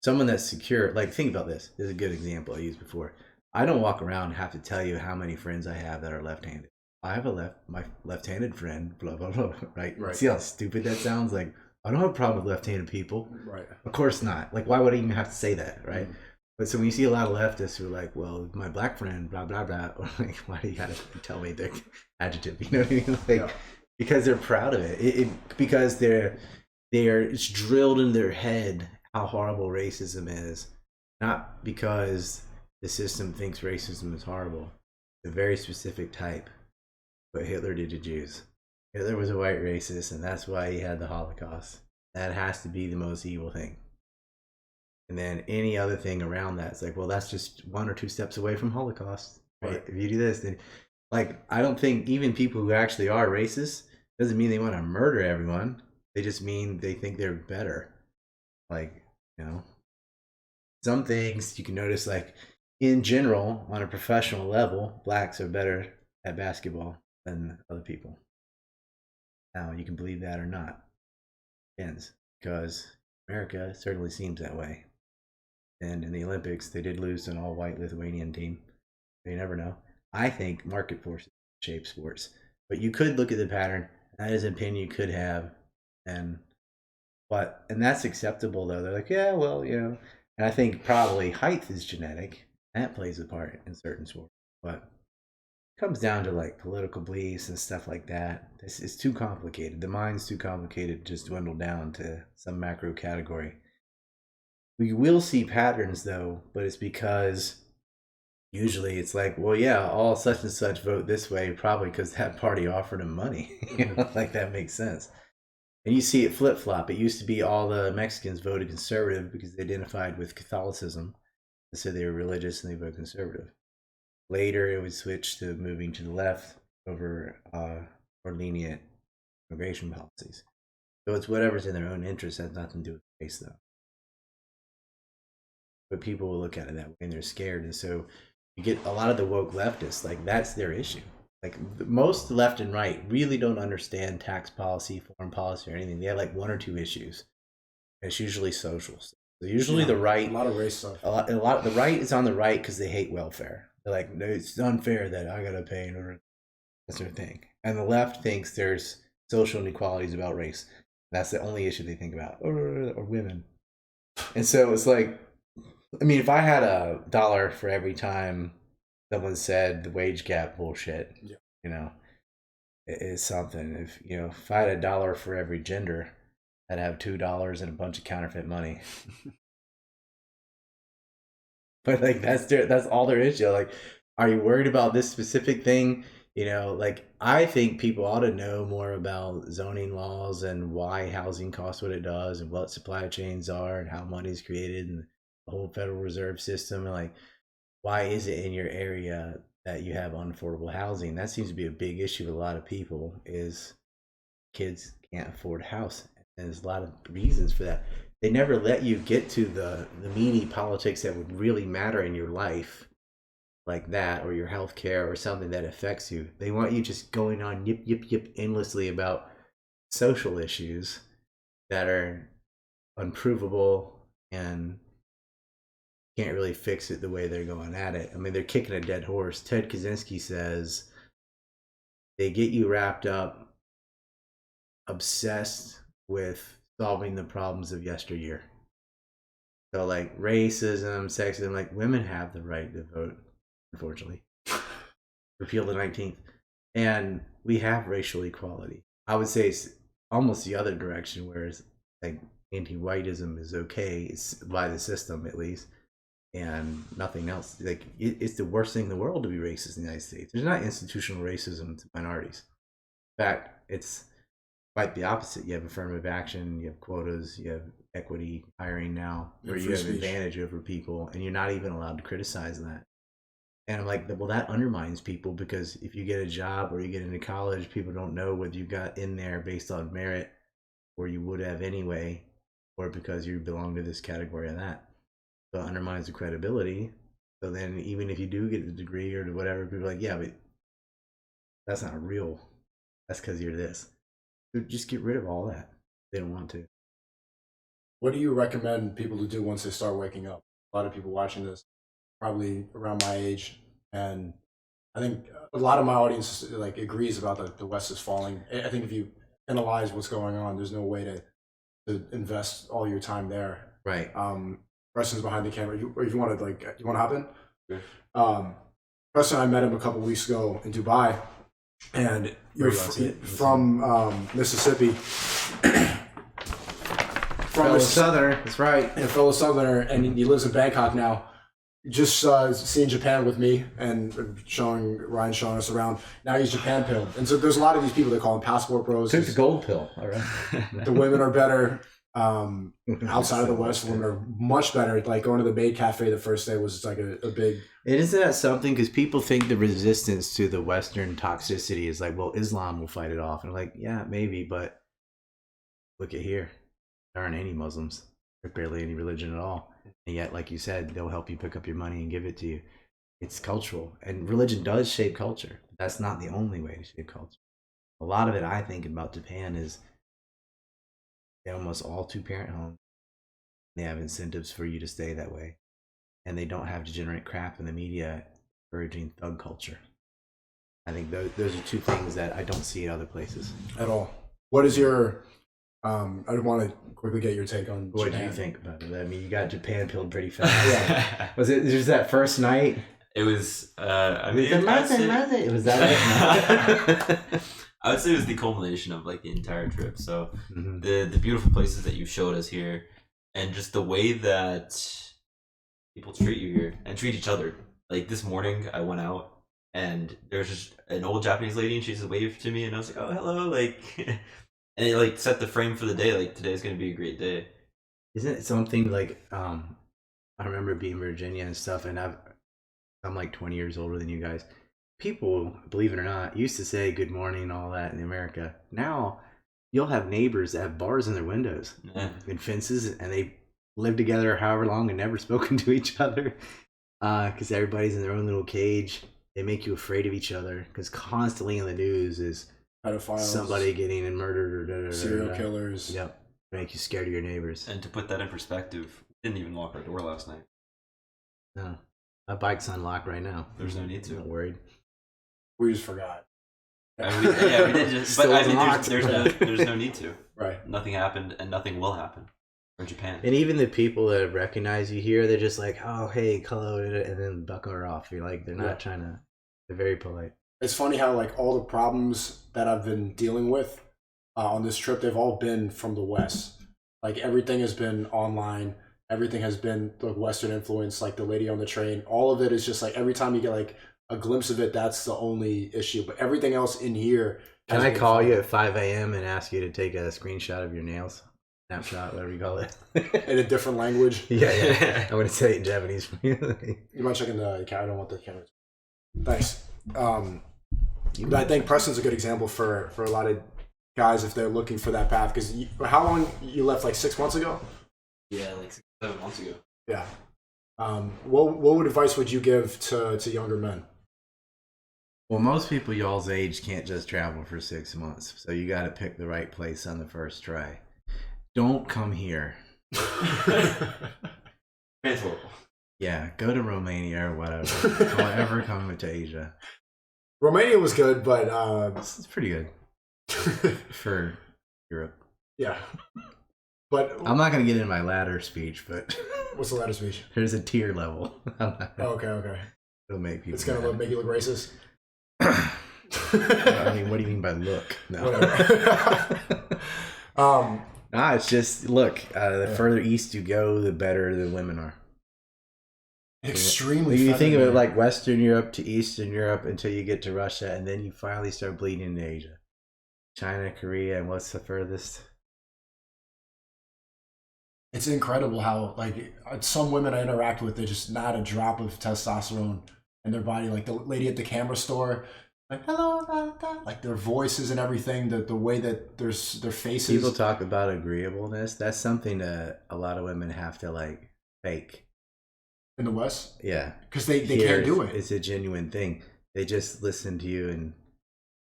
Someone that's secure, like, think about this. This is a good example I used before. I don't walk around and have to tell you how many friends I have that are left-handed. I have my left-handed friend, blah, blah, blah, right? See how stupid that sounds? Like, I don't have a problem with left-handed people. Right. Of course not. Like, why would I even have to say that, right? But so when you see a lot of leftists who are like, well, my black friend, blah, blah, blah, or like, why do you gotta tell me the adjective? You know what I mean? Like, because they're proud of it. Because it's drilled in their head how horrible racism is. Not because the system thinks racism is horrible. It's a very specific type. What Hitler did to Jews. Hitler was a white racist, and that's why he had the Holocaust. That has to be the most evil thing. And then any other thing around that, it's like, well, that's just 1 or 2 steps away from Holocaust, right? If you do this, then, like, I don't think even people who actually are racist doesn't mean they want to murder everyone. They just mean they think they're better. Like, some things you can notice, like, in general, on a professional level, blacks are better at basketball than other people. Now, you can believe that or not. Depends, because America certainly seems that way. And in the Olympics, they did lose to an all-white Lithuanian team. You never know. I think market forces shape sports. But you could look at the pattern. That is an opinion you could have. And that's acceptable, though. They're like, yeah, well, And I think probably height is genetic. That plays a part in certain sports. But it comes down to, like, political beliefs and stuff like that. This is too complicated. The mind's too complicated to just dwindle down to some macro category. We will see patterns, though, but it's because usually it's like, well, yeah, all such and such vote this way, probably because that party offered them money. Like, that makes sense. And you see it flip-flop. It used to be all the Mexicans voted conservative because they identified with Catholicism. And so they were religious and they voted conservative. Later, it would switch to moving to the left over more lenient immigration policies. So it's whatever's in their own interest. Has nothing to do with race, though. But people will look at it that way and they're scared. And so you get a lot of the woke leftists, like, that's their issue. Like, most left and right really don't understand tax policy, foreign policy, or anything. They have like 1 or 2 issues. And it's usually social. So usually the right, a lot of race stuff. The right is on the right because they hate welfare. They're like, no, it's unfair that I gotta pay in order. That's their thing. And the left thinks there's social inequalities about race. That's the only issue they think about, or women. And so it's like, I mean, if I had $1 for every time someone said the wage gap bullshit. Yeah. You know, it is something. If I had $1 for every gender, I'd have $2 and a bunch of counterfeit money. But like that's all there is. Like, are you worried about this specific thing? Like I think people ought to know more about zoning laws and why housing costs what it does and what supply chains are and how money is created and the whole Federal Reserve System and like why is it in your area that you have unaffordable housing? That seems to be a big issue with a lot of people is kids can't afford a house. And there's a lot of reasons for that. They never let you get to the meaty politics that would really matter in your life like that or your health care or something that affects you. They want you just going on yip yip yip endlessly about social issues that are unprovable and can't really fix it the way they're going at it. I mean, they're kicking a dead horse. Ted Kaczynski says they get you wrapped up, obsessed with solving the problems of yesteryear. So like racism, sexism, like women have the right to vote, unfortunately. Repeal the 19th. And we have racial equality. I would say it's almost the other direction, whereas like anti-whiteism is okay, it's by the system at least, and nothing else. Like it's the worst thing in the world to be racist in the United States. There's not institutional racism to minorities. In fact, it's quite the opposite. You have affirmative action, you have quotas, you have equity hiring now, where you have advantage over people, and you're not even allowed to criticize that. And I'm like, well, that undermines people because if you get a job or you get into college, people don't know whether you got in there based on merit or you would have anyway, or because you belong to this category or that. So it undermines the credibility. So then even if you do get the degree or whatever, people are like, yeah, but that's not real. That's because you're this. So just get rid of all that. They don't want to. What do you recommend people to do once they start waking up? A lot of people watching this probably around my age, and I think a lot of my audience like agrees about the West is falling. I think if you analyze what's going on, there's no way to invest all your time there. Right. Preston's behind the camera. If you want to you want to hop in? Sure. Preston, I met him a couple weeks ago in Dubai, and you're from Mississippi. Fellow Southerner, that's right. A fellow Southerner, and he lives in Bangkok now. Just seeing Japan with me and Ryan showing us around. Now he's Japan pilled, and so there's a lot of these people that call him passport bros. Took the gold pill. All right. The women are better. Outside of the West, women are much better. Like going to the Maid Cafe the first day was like a big. It isn't that something because people think the resistance to the Western toxicity is like, well, Islam will fight it off, and I'm like, yeah, maybe, but look at here. There aren't any Muslims. There's barely any religion at all. And yet, like you said, they'll help you pick up your money and give it to you. It's cultural. And religion does shape culture. But that's not the only way to shape culture. A lot of it, I think, about Japan is they almost all two-parent homes. They have incentives for you to stay that way. And they don't have degenerate crap in the media encouraging thug culture. I think those are two things that I don't see in other places. At all. What is your... I want to quickly get your take on what Japan. Do you think about it? I mean, you got Japan pilled pretty fast. Yeah. Was it just that first night? It was. I mean, it was that it? I would say it was the culmination of like the entire trip. So the beautiful places that you showed us here, and just the way that people treat you here and treat each other. Like this morning, I went out and there's just an old Japanese lady, and she just waved to me, and I was like, "Oh, hello!" Like. And it like set the frame for the day. Like today's gonna be a great day. Isn't it something like I remember being in Virginia and stuff, and I'm like 20 years older than you guys. People, believe it or not, used to say good morning and all that in America. Now you'll have neighbors that have bars in their windows and fences, and they live together however long and never spoken to each other because everybody's in their own little cage. They make you afraid of each other because constantly in the news is pedophiles, somebody getting murdered or serial killers. Yep, make you scared of your neighbors. And to put that in perspective, we didn't even lock our door last night. No, my bike's unlocked right now. There's no need to. I'm not worried. We just forgot. We did just. But I mean, there's no need to. Right. Nothing happened, and nothing will happen. Or Japan. And even the people that recognize you here, they're just like, oh, hey, hello, and then buckle her off. You're like, they're not trying to, they're very polite. It's funny how like all the problems that I've been dealing with on this trip, they've all been from the West. Like everything has been online. Everything has been the Western influence, like the lady on the train. All of it is just like every time you get like a glimpse of it, that's the only issue. But everything else in here. Can I call you at 5 a.m. and ask you to take a screenshot of your nails? Snapshot, whatever you call it. In a different language? Yeah. I'm going to say it in Japanese for you. You mind checking the camera? I don't want the camera. Thanks. But I think Preston's a good example for a lot of guys if they're looking for that path. Because how long you left? Like 6 months ago? Yeah, like 7 months ago. Yeah. What advice would you give to younger men? Well, most people y'all's age can't just travel for 6 months, so you got to pick the right place on the first try. Don't come here. Yeah, go to Romania or whatever. Don't ever come to Asia. Romania was good, but It's pretty good for Europe. Yeah. But I'm not going to get into my ladder speech, but what's the ladder speech? There's a tier level. Okay. It'll make people. It's gonna make you look racist. I mean, what do you mean by look? No. Whatever. It's just look. The further east you go, the better the women are. Extremely. You think of it like Western Europe to Eastern Europe until you get to Russia, and then you finally start bleeding into Asia, China, Korea, and what's the furthest? It's incredible how like some women I interact with, they're just not a drop of testosterone in their body. Like the lady at the camera store, like hello, like their voices and everything, the way that their faces. People talk about agreeableness. That's something that a lot of women have to like fake. In the West? Yeah. Because they can't do it. It's a genuine thing. They just listen to you and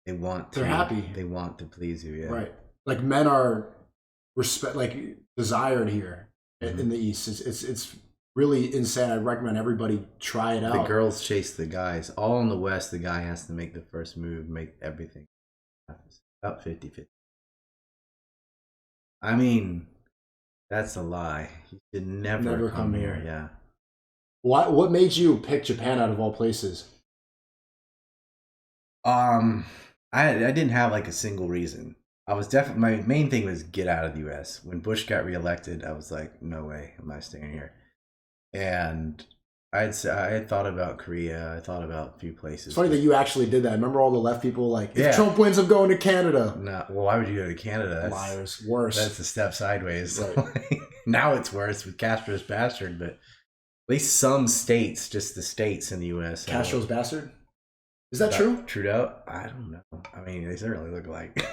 they want to. They're happy. They want to please you, yeah. Right. Like men are desired here in the East. It's really insane. I recommend everybody try it out. The girls chase the guys. All in the West, the guy has to make the first move, make everything happen. About 50-50. I mean, that's a lie. You should never come here. Yeah. What made you pick Japan out of all places? I didn't have like a single reason. I was definitely, my main thing was get out of the U.S. When Bush got reelected, I was like, no way, am I staying here? And I had thought about Korea. I thought about a few places. It's funny that you actually did that. Remember all the left people like, if Trump wins, I'm going to Canada. No, well, why would you go to Canada? That's, liars, worse. That's a step sideways. Right. Now it's worse with Castro's bastard, but at least some states, just the states in the U.S. Castro's bastard? Is that true? Trudeau? I don't know. I mean, they certainly look alike.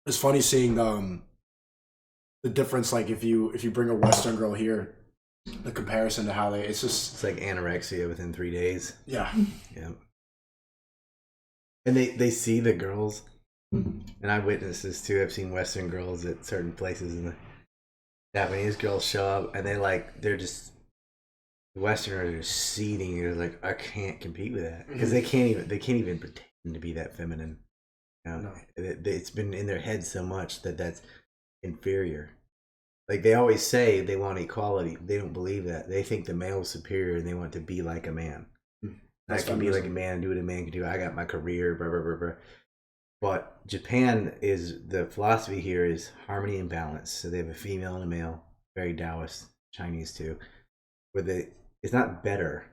It's funny seeing the difference. Like if you bring a Western girl here, the comparison to how it's like anorexia within 3 days. Yeah. And they see the girls, and I witnessed this too. I've seen Western girls at certain places, and the Japanese girls show up, and they're just. The Westerners are seething. You're like, I can't compete with that because they can't even pretend to be that feminine. No. It's been in their head so much that that's inferior. Like they always say they want equality. They don't believe that. They think the male's superior and they want to be like a man. I can be like a man, do what a man can do. I got my career, blah, blah, blah, blah. But Japan the philosophy here is harmony and balance. So they have a female and a male, very Taoist, Chinese too, where it's not better,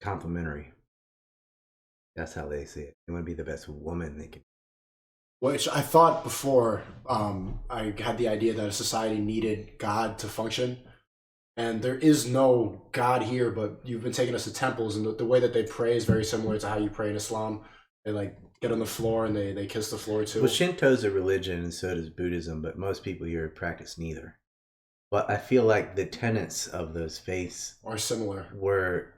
complementary. That's how they see it. They want to be the best woman they can. Which I thought before, I had the idea that a society needed God to function. And there is no God here, but you've been taking us to temples, and the way that they pray is very similar to how you pray in Islam. They like get on the floor and they kiss the floor too. Well, Shinto's a religion and so does Buddhism, but most people here practice neither. But I feel like the tenets of those faiths are similar. Were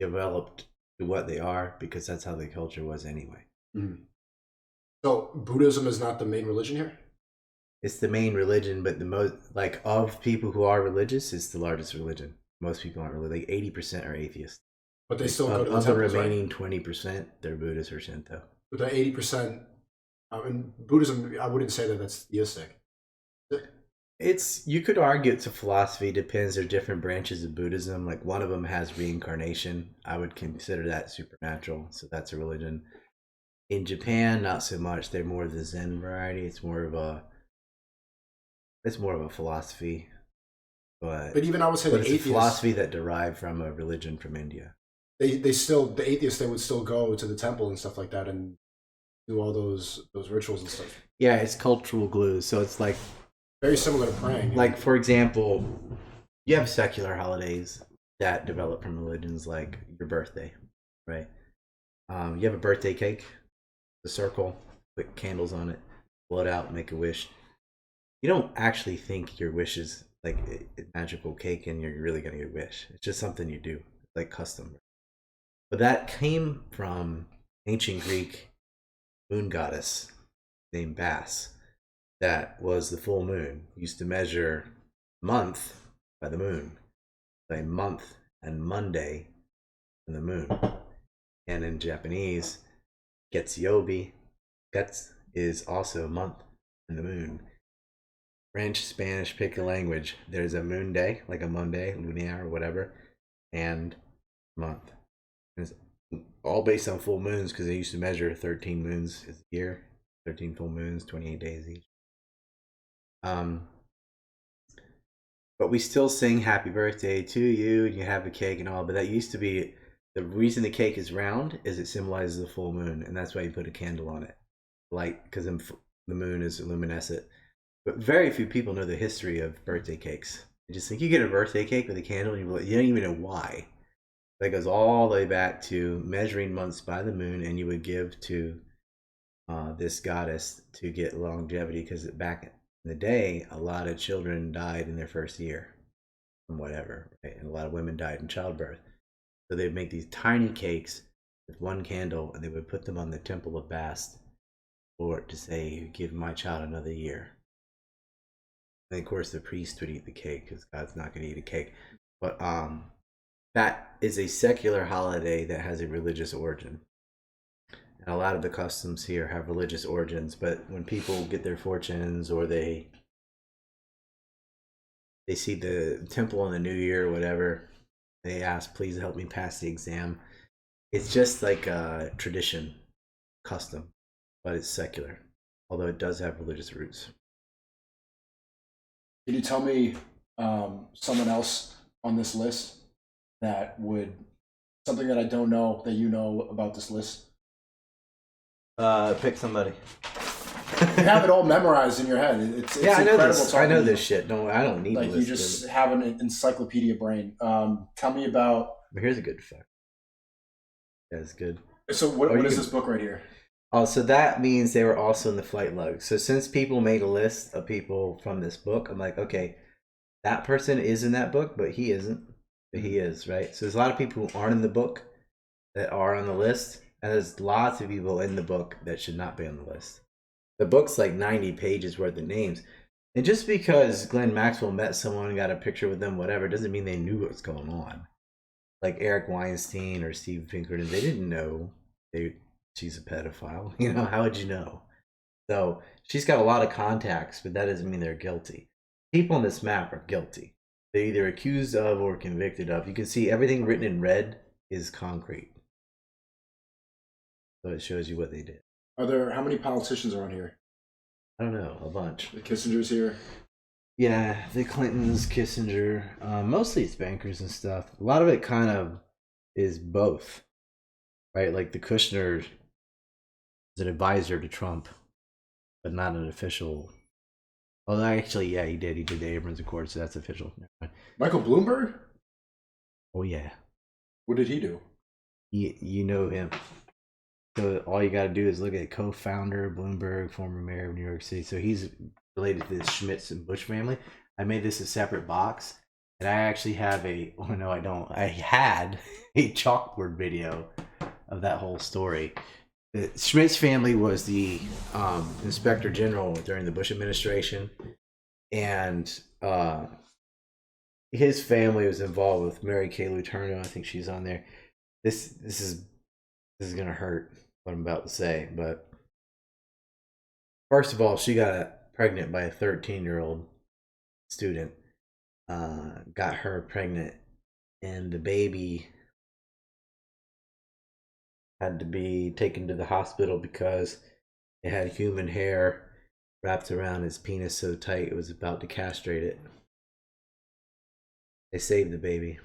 developed to what they are because that's how the culture was anyway. Mm-hmm. So Buddhism is not the main religion here? It's the main religion, but the most of people who are religious, it's the largest religion. Most people aren't really 80% are atheist. But they still go to the temples, the remaining right? 20%, they're Buddhist or Shinto. But the 80%, in Buddhism, I wouldn't say that that's theistic. It's, you could argue it's a philosophy. Depends. There's different branches of Buddhism. Like one of them has reincarnation. I would consider that supernatural. So that's a religion. In Japan, not so much. They're more of the Zen variety. It's more of a philosophy, But even I would say but the it's a atheists, philosophy that derived from a religion from India. they still, the atheists, they would still go to the temple and stuff like that and do all those rituals and stuff. Yeah, it's cultural glue. So it's like Very similar to praying. like for example, you have secular holidays that develop from religions, like your birthday, right? You have a birthday cake, the circle, put candles on it, blow it out, make a wish. You don't actually think your wish is like a magical cake and you're really gonna get a wish. It's just something you do, like custom. But that came from ancient Greek moon goddess named Bass. That was the full moon. Used to measure month by the moon, by month and Monday and the moon. And in Japanese, Getsuyobi, Gets is also month and the moon. French, Spanish, pick a language. There's a moon day, like a Monday, lunar or whatever, and month. And it's all based on full moons because they used to measure 13 moons a year, 13 full moons, 28 days each. But we still sing happy birthday to you and you have a cake and all, but that used to be, the reason the cake is round is it symbolizes the full moon, and that's why you put a candle on it, like because the moon is luminescent. But very few people know the history of birthday cakes. You just think you get a birthday cake with a candle and you don't even know why. That goes all the way back to measuring months by the moon, and you would give to this goddess to get longevity, because back in the day, a lot of children died in their first year from whatever, right? And a lot of women died in childbirth. So they'd make these tiny cakes with one candle, and they would put them on the temple of Bast, or to say, give my child another year. And of course, the priest would eat the cake because God's not going to eat a cake. But that is a secular holiday that has a religious origin. And a lot of the customs here have religious origins. But when people get their fortunes, or they see the temple on the new year or whatever, they ask, please help me pass the exam. It's just like a tradition, custom, but it's secular, although it does have religious roots. Can you tell me someone else on this list that would, something that I don't know that you know about this list? Pick somebody. You have it all memorized in your head. It's yeah, I know incredible. this. I know this shit. No, I don't need like you just have an encyclopedia brain. Tell me about. But here's a good fact. That's good. So what is this book right here? Oh, so that means they were also in the flight log. So since people made a list of people from this book, I'm like, okay, that person is in that book, but he isn't. But he is, right? So there's a lot of people who aren't in the book that are on the list, and there's lots of people in the book that should not be on the list. The book's like 90 pages worth of names. And just because Glenn Maxwell met someone and got a picture with them, whatever, doesn't mean they knew what was going on. Like Eric Weinstein or Steve Pinkerton, they didn't know she's a pedophile. You know, how would you know? So she's got a lot of contacts, but that doesn't mean they're guilty. People on this map are guilty. They're either accused of or convicted of. You can see everything written in red is concrete. So it shows you what they did. How many politicians are on here? I don't know, a bunch. The Kissinger's here. Yeah, the Clintons, Kissinger. Mostly it's bankers and stuff. A lot of it kind of is both, right? Like the Kushner is an advisor to Trump, but not an official. Well, actually, yeah, he did. He did the Abrams Accord, so that's official. Michael Bloomberg? Oh, yeah. What did he do? You know him. So all you got to do is look at co-founder Bloomberg, former mayor of New York City. So he's related to the Schmitz and Bush family. I made this a separate box, and I actually have oh no, I don't. I had a chalkboard video of that whole story. The Schmitz family was the inspector general during the Bush administration, and his family was involved with Mary Kay Letourneau. I think she's on there. This is gonna hurt what I'm about to say, but first of all, she got pregnant by a 13-year-old student, got her pregnant, and the baby had to be taken to the hospital because it had human hair wrapped around his penis so tight it was about to castrate it. They saved the baby,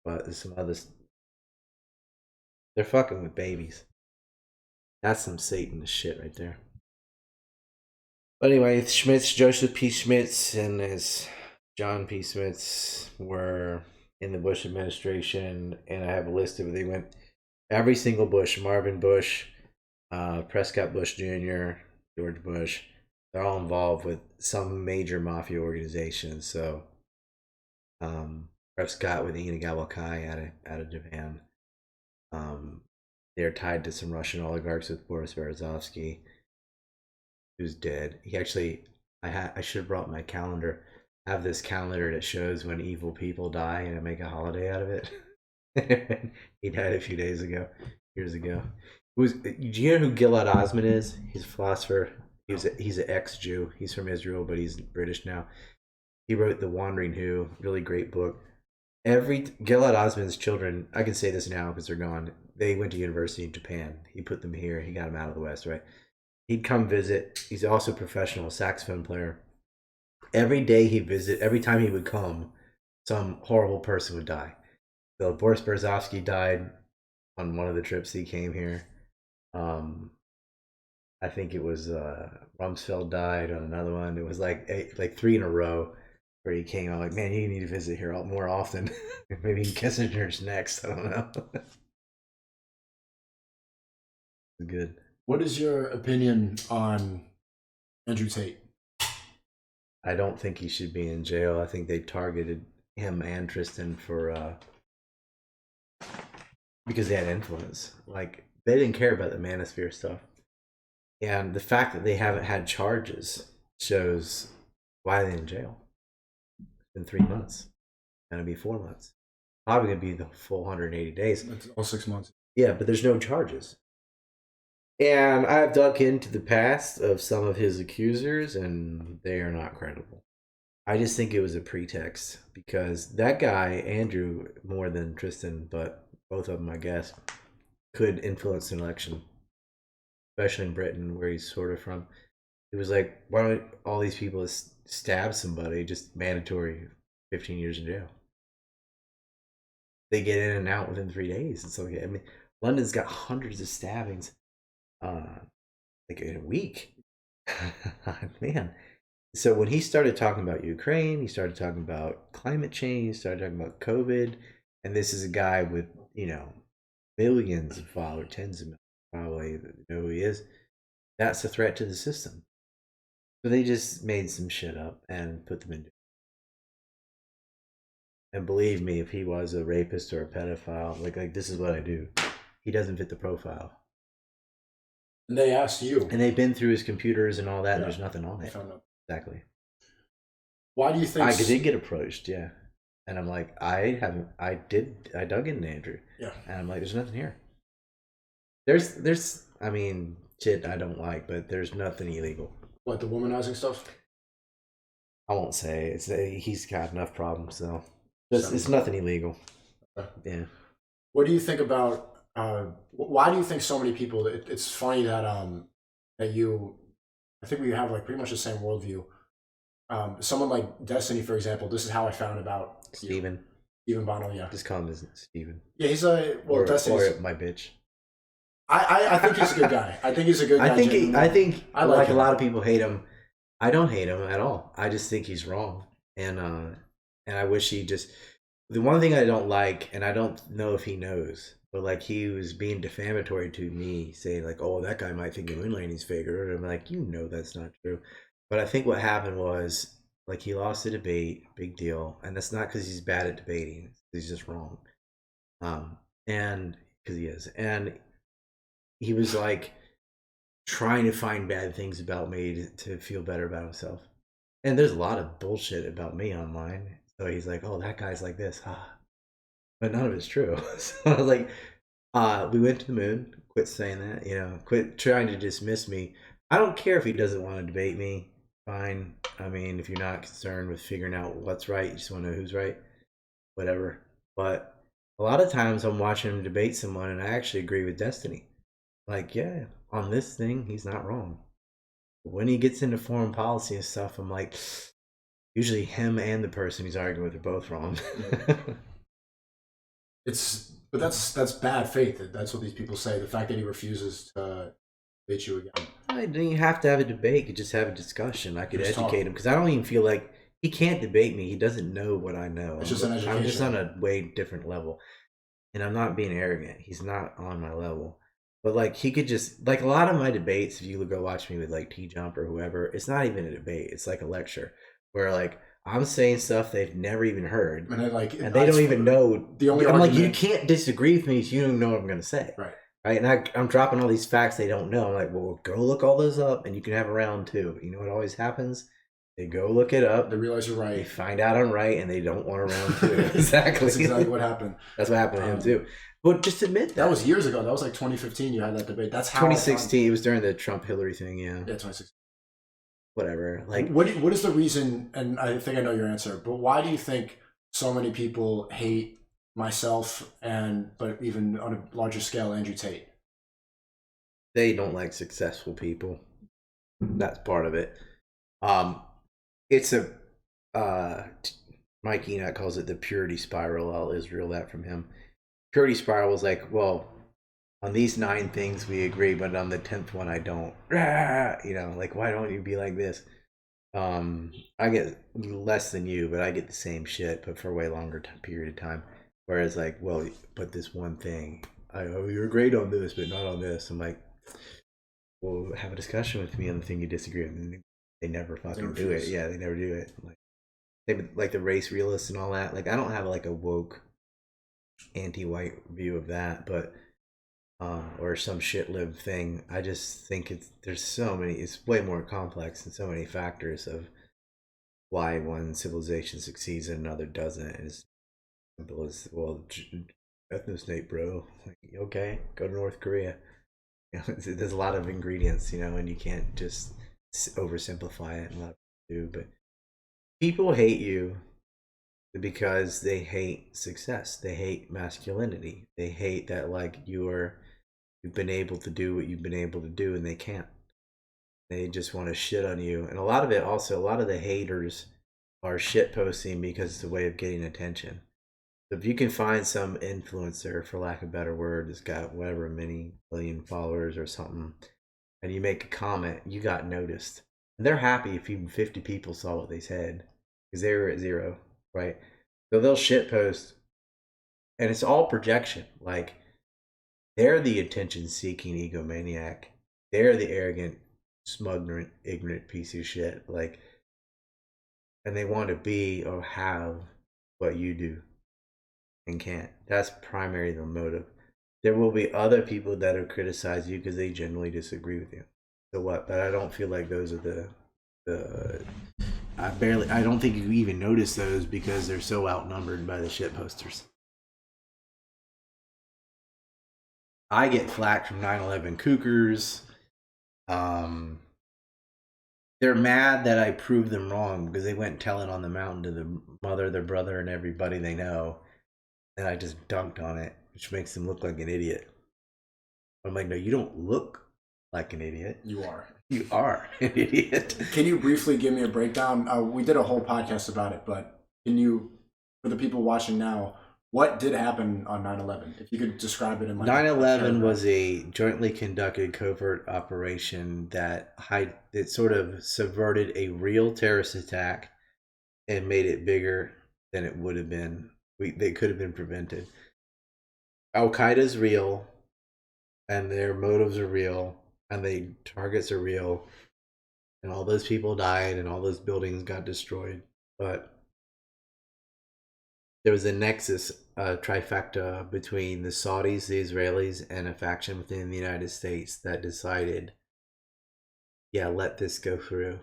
but there's some others. They're fucking with babies. That's some Satanist shit right there. But anyway, Schmitz, Joseph P. Schmitz, and his John P. Schmitz were in the Bush administration, and I have a list of it. They went every single Bush, Marvin Bush, Prescott Bush Jr., George Bush. They're all involved with some major mafia organization. So, Prescott with Ian Gabalkai out of Japan. They're tied to some Russian oligarchs with Boris Berezovsky, who's dead. He actually, I should have brought my calendar. I have this calendar that shows when evil people die, and I make a holiday out of it. He died a few years ago. Do you know who Gilad Osman is? He's a philosopher. He's an ex-Jew. He's from Israel, but he's British now. He wrote The Wandering Who, really great book. Gilad Osman's children, I can say this now because they're gone. They went to university in Japan. He put them here. He got them out of the West, right? He'd come visit. He's also a professional saxophone player. Every day he'd visit, every time he would come, some horrible person would die. So Boris Berezovsky died on one of the trips he came here. I think it was Rumsfeld died on another one. It was like 3 in a row where he came. I'm like, man, you need to visit here more often. Maybe Kissinger's next. I don't know. Good. What is your opinion on Andrew Tate? I don't think he should be in jail. I think they targeted him and Tristan for because they had influence. Like, they didn't care about the Manosphere stuff. And the fact that they haven't had charges shows why they're in jail. It's been 3 months. It's gonna be 4 months. Probably gonna be the full 180 days. It's all 6 months. Yeah, but there's no charges. And I've dug into the past of some of his accusers, and they are not credible. I just think it was a pretext because that guy, Andrew, more than Tristan, but both of them, I guess, could influence an election, especially in Britain, where he's sort of from. It was like, why don't all these people stab somebody, just mandatory 15 years in jail? They get in and out within 3 days. It's okay. I mean, London's got hundreds of stabbings. Like in a week. Man. So when he started talking about Ukraine, he started talking about climate change, he started talking about COVID, and this is a guy with, millions of followers, tens of millions probably, that know who he is. That's a threat to the system. So they just made some shit up and put them in jail. And believe me, if he was a rapist or a pedophile, like this is what I do. He doesn't fit the profile. And they asked you. And they've been through his computers and all that, and there's nothing on it. Found out. Exactly. Why do you think... I did get approached, yeah. And I'm like, I dug into Andrew. Yeah. And I'm like, there's nothing here. There's I mean, shit I don't like, but there's nothing illegal. What, the womanizing stuff? I won't say. He's got enough problems, though. It's nothing illegal. Okay. Yeah. What do you think about... why do you think so many people... It's funny that that you... I think we have like pretty much the same worldview. Someone like Destiny, for example, this is how I found about Steven. Steven Bono, yeah. Just call him Steven. Yeah, he's a... Well, Destiny's... Or my bitch. I think he's a good guy. I think he's a good guy. I think I like a him. lot of people hate him. I don't hate him at all. I just think he's wrong. And I wish he just... The one thing I don't like, and I don't know if he knows, but like he was being defamatory to me, saying like, oh, that guy might think the moon landing's fake. And I'm like, that's not true. But I think what happened was, like, he lost a debate, big deal. And that's not because he's bad at debating. He's just wrong. And because he is. And he was like trying to find bad things about me to feel better about himself. And there's a lot of bullshit about me online. So he's like, oh, that guy's like this. But none of it's true. So I was like, we went to the moon. Quit saying that, quit trying to dismiss me. I don't care if he doesn't want to debate me. Fine. I mean, if you're not concerned with figuring out what's right, you just want to know who's right, whatever. But a lot of times I'm watching him debate someone and I actually agree with Destiny. Like, yeah, on this thing, he's not wrong. But when he gets into foreign policy and stuff, I'm like, usually him and the person he's arguing with are both wrong. But that's bad faith. That's what these people say. The fact that he refuses to debate you again. I didn't have to have a debate. You could just have a discussion. I could Just educate talk. him because I don't even feel like he can't debate me. He doesn't know what I know. It's just an I'm just education. on a way different level, and I'm not being arrogant. He's not on my level, but like he could just like a lot of my debates. If you go watch me with like T Jump or whoever, it's not even a debate. It's like a lecture where like I'm saying stuff they've never even heard, And and they don't even know. The only I'm like, you argument- can't disagree with me if you don't know what I'm going to say. Right. Right. And I'm dropping all these facts they don't know. I'm like, well, go look all those up and you can have a round two. You know what always happens? They go look it up. They realize you're They right. find out I'm right and they don't want a round two. Exactly. That's exactly what happened. That's what happened to him too. But just admit that. That was years ago. That was like 2015. You had that debate. That's how 2016. It was during the Trump Hillary thing. Yeah. Yeah, 2016. Whatever. Like, what is the reason? And I think I know your answer. But why do you think so many people hate myself but even on a larger scale, Andrew Tate? they don't like successful people. That's part of it. It's a Mike Enoch calls it the purity spiral. I'll Israel that from him. Purity spiral is like, well, on these 9 things we agree, but on the 10th one I don't. You know, like why don't you be like this? I get less than you, but I get the same shit, but for a way longer period of time. Whereas like, well, but this one thing, you're great on this, but not on this. I'm like, well, have a discussion with me on the thing you disagree with. And they never fucking do it. Yeah, they never do it. Like the race realists and all that. Like I don't have like a woke anti-white view of that, but or some shit lib thing. I just think there's so many. It's way more complex and so many factors of why one civilization succeeds and another doesn't. And it's simple as, well, ethnostate, bro. Like, okay, go to North Korea. You know, there's a lot of ingredients, you know, and you can't just oversimplify it. And a lot of people do, but people hate you because they hate success. They hate masculinity. They hate that like you've been able to do what you've been able to do, and they can't. They just want to shit on you, and a lot of the haters are shit posting because it's a way of getting attention. So if you can find some influencer, for lack of a better word, that's got whatever many million followers or something, and you make a comment, you got noticed. And they're happy if even 50 people saw what they said, because they were at 0, right? So they'll shit post, and it's all projection. Like, they're the attention-seeking egomaniac. They're the arrogant, smug, ignorant piece of shit. Like, and they want to be or have what you do and can't. That's primarily the motive. There will be other people that will criticize you because they generally disagree with you. So what? But I don't feel like those are I don't think you even notice those because they're so outnumbered by the shit posters. I get flack from 9/11 cougars. They're mad that I proved them wrong because they went telling on the mountain to the mother, their brother, and everybody they know. And I just dunked on it, which makes them look like an idiot. I'm like, no, you don't look like an idiot. You are. You are an idiot. Can you briefly give me a breakdown? We did a whole podcast about it, but can you, for the people watching now, what did happen on 9/11? If you could describe it in like 9/11 was a jointly conducted covert operation that it sort of subverted a real terrorist attack and made it bigger than it would have been. They could have been prevented. Al Qaeda's real, and their motives are real, and the targets are real, and all those people died, and all those buildings got destroyed. But there was a nexus, trifecta between the Saudis, the Israelis, and a faction within the United States that decided, yeah, let this go through.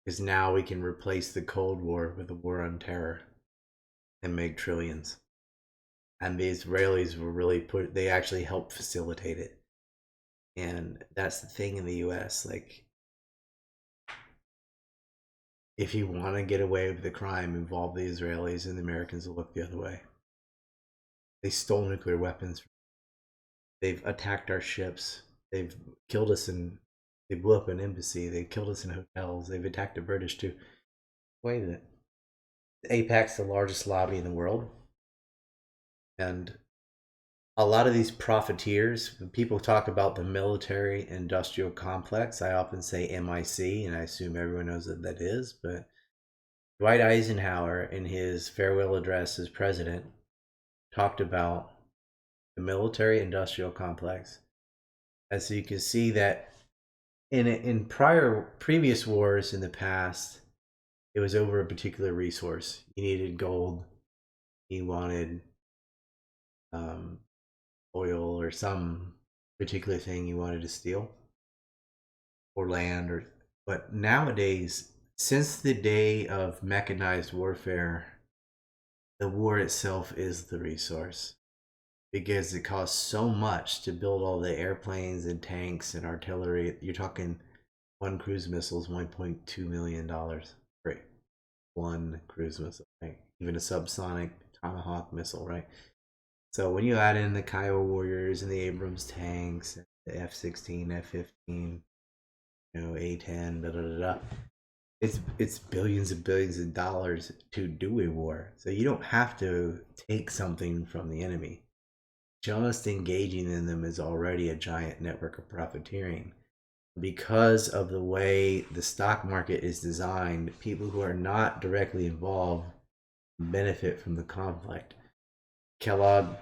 Because now we can replace the Cold War with a war on terror and make trillions. And the Israelis were really they actually helped facilitate it. And that's the thing in the US, like, if you want to get away with the crime, involve the Israelis, and the Americans will look the other way. They stole nuclear weapons. They've attacked our ships. They've killed us they blew up an embassy. They killed us in hotels. They've attacked the British too. Wait a minute. AIPAC's the largest lobby in the world. And a lot of these profiteers, when people talk about the military industrial complex, I often say MIC, and I assume everyone knows what that is. But Dwight Eisenhower, in his farewell address as president, talked about the military industrial complex. And so you can see that in previous wars in the past, it was over a particular resource. You needed gold. You wanted oil or some particular thing you wanted to steal, or land, but nowadays, since the day of mechanized warfare, the war itself is the resource, because it costs so much to build all the airplanes and tanks and artillery. You're talking one cruise missile is $1.2 million. Right, one cruise missile, right? Even a subsonic Tomahawk missile, right? So when you add in the Kiowa Warriors and the Abrams tanks, the F-16, F-15, A-10, da da da da, it's billions and billions of dollars to do a war. So you don't have to take something from the enemy. Just engaging in them is already a giant network of profiteering. Because of the way the stock market is designed, people who are not directly involved benefit from the conflict. Kellogg,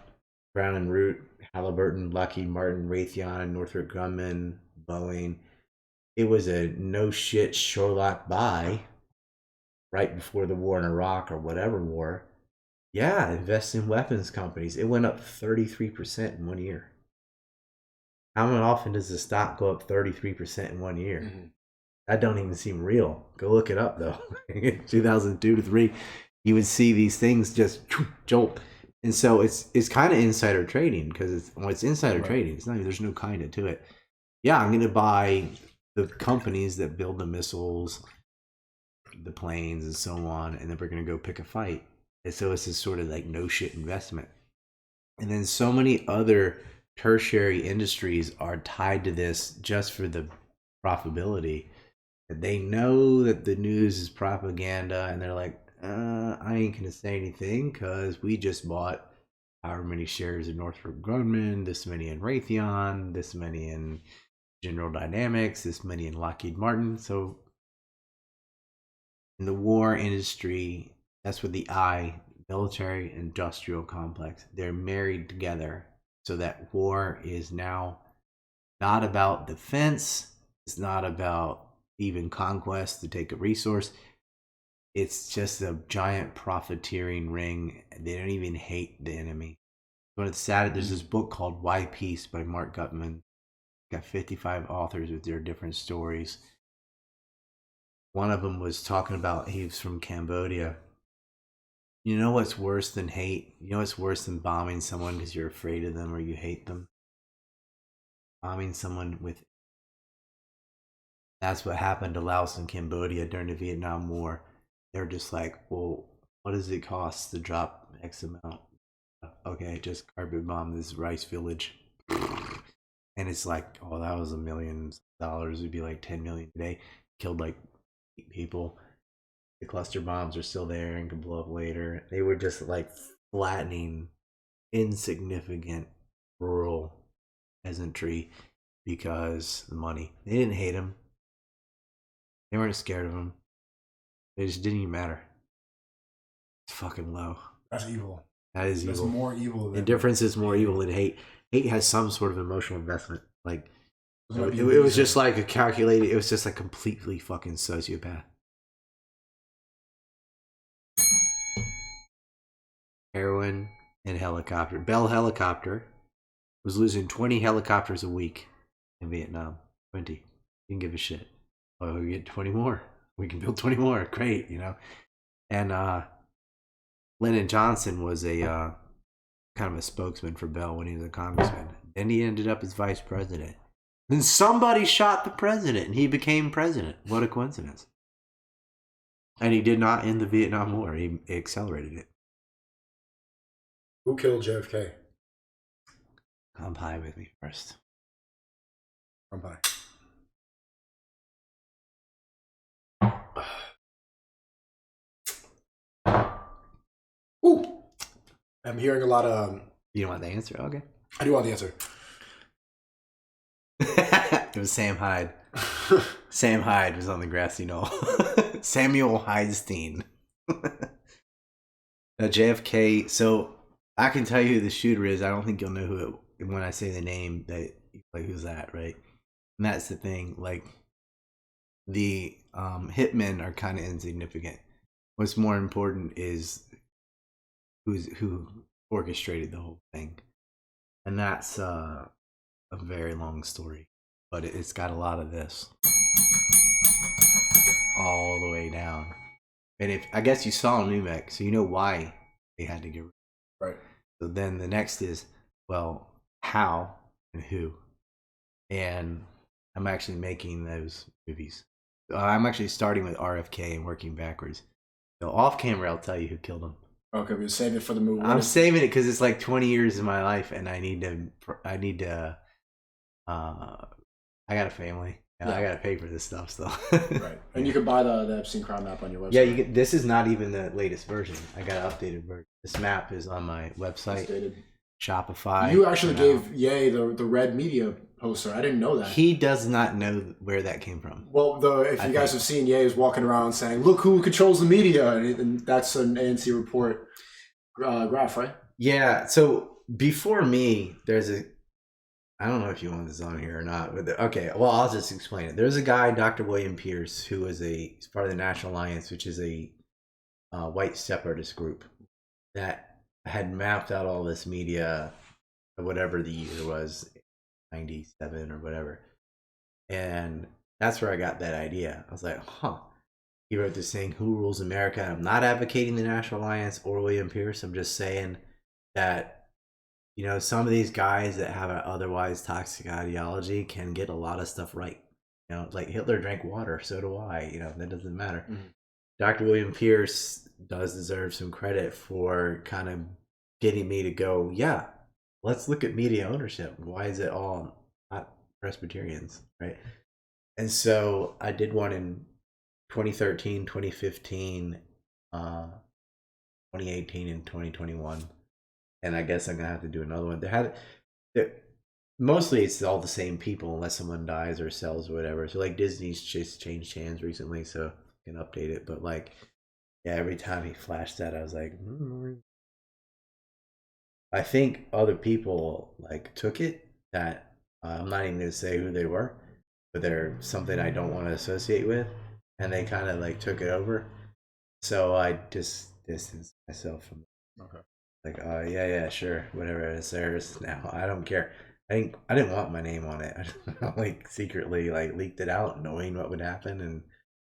Brown and Root, Halliburton, Lockheed Martin, Raytheon, Northrop Grumman, Boeing. It was a no shit Sherlock buy right before the war in Iraq or whatever war. Yeah, invest in weapons companies. It went up 33% in 1 year. How often does the stock go up 33% in 1 year? Mm-hmm. That don't even seem real. Go look it up though. 2002 to 3, you would see these things just jolt. And so it's kind of insider trading, because it's insider trading. It's not, there's no kind of to it. Yeah, I'm going to buy the companies that build the missiles, the planes, and so on, and then we're going to go pick a fight. And so it's this sort of like no shit investment. And then so many other tertiary industries are tied to this just for the profitability. They know that the news is propaganda, and they're like, I ain't gonna say anything because we just bought however many shares in Northrop Grumman, this many in Raytheon, this many in General Dynamics, this many in Lockheed Martin. So in the war industry, that's what the military industrial complex, they're married together, so that war is now not about defense. It's not about even conquest to take a resource. It's just a giant profiteering ring. They don't even hate the enemy. But it's sad. There's this book called Why Peace by Mark Gutman. Got 55 authors with their different stories. One of them was talking about, he was from Cambodia. You know what's worse than hate? You know what's worse than bombing someone because you're afraid of them or you hate them? Bombing someone with... That's what happened to Laos and Cambodia during the Vietnam War. They're just like, well, what does it cost to drop X amount? Okay, just carpet bomb this rice village. And it's like, oh, that was $1 million. It'd be like 10 million today. Killed like 8 people. The cluster bombs are still there and can blow up later. They were just like flattening insignificant rural peasantry because the money. They didn't hate him. They weren't scared of him. It just didn't even matter. It's fucking low. That's evil. That is evil. That's more evil than... Indifference is more evil than hate. Hate has some sort of emotional investment. Like, it was just like a calculated... It was just like completely fucking sociopath. Heroin and helicopter. Bell Helicopter was losing 20 helicopters a week in Vietnam. 20. You can give a shit. Oh, we get 20 more. We can build 20 more. Great, And Lyndon Johnson was a kind of a spokesman for Bell when he was a congressman. Then he ended up as vice president. Then somebody shot the president and he became president. What a coincidence. And he did not end the Vietnam War. He accelerated it. Who killed JFK? Come pie with me first. I'm by. Ooh. I'm hearing a lot of. You don't want the answer? Okay. I do want the answer. It was Sam Hyde. Sam Hyde was on the grassy knoll. Samuel Hydestein. JFK. So I can tell you who the shooter is. I don't think you'll know who it when I say the name. That like who's that, right? And that's the thing. Like the hitmen are kind of insignificant. What's more important is who orchestrated the whole thing, and that's a very long story, but it's got a lot of this all the way down. And if I guess you saw Numek, so you know why they had to get rid of it. Right. So then the next is, well, how and who. And I'm actually making those movies. I'm actually starting with RFK and working backwards. So off camera, I'll tell you who killed him. Okay, we'll save it for the movie. I'm saving it because it's like 20 years of my life, and I need to. I got a family. And I got to pay for this stuff still. Right, and you can buy the Epstein crime map on your website. Yeah, you get. This is not even the latest version. I got an updated version. This map is on my website. Shopify. You actually gave Ye the red media poster. I didn't know that. He does not know where that came from. Well, if you guys have seen, Ye is walking around saying, "Look who controls the media," and that's an ANC report graph, right? Yeah. So before me, there's a. I don't know if you want this on here or not. But okay, well, I'll just explain it. There's a guy, Dr. William Pierce, who is part of the National Alliance, which is a white separatist group that had mapped out all this media, whatever the year was, 97 or whatever. And that's where I got that idea. I was like, huh. He wrote this thing, Who Rules America? I'm not advocating the National Alliance or William Pierce. I'm just saying that, you know, some of these guys that have an otherwise toxic ideology can get a lot of stuff right. You know, like Hitler drank water, so do I. You know, that doesn't matter. Mm-hmm. Dr. William Pierce does deserve some credit for kind of getting me to go, yeah, let's look at media ownership. Why is it all not Presbyterians, right? And so I did one in 2013, 2015, 2018, and 2021. And I guess I'm going to have to do another one. Mostly it's all the same people unless someone dies or sells or whatever. So like Disney's just changed hands recently, so I can update it. But like, yeah, every time he flashed that, I was like, I think other people like took it that I'm not even going to say who they were, but they're something I don't want to associate with. And they kind of like took it over. So I just distanced myself from it. Okay. Like, yeah, sure, whatever, it's theirs now. I don't care. I didn't want my name on it. I like secretly like leaked it out, knowing what would happen, and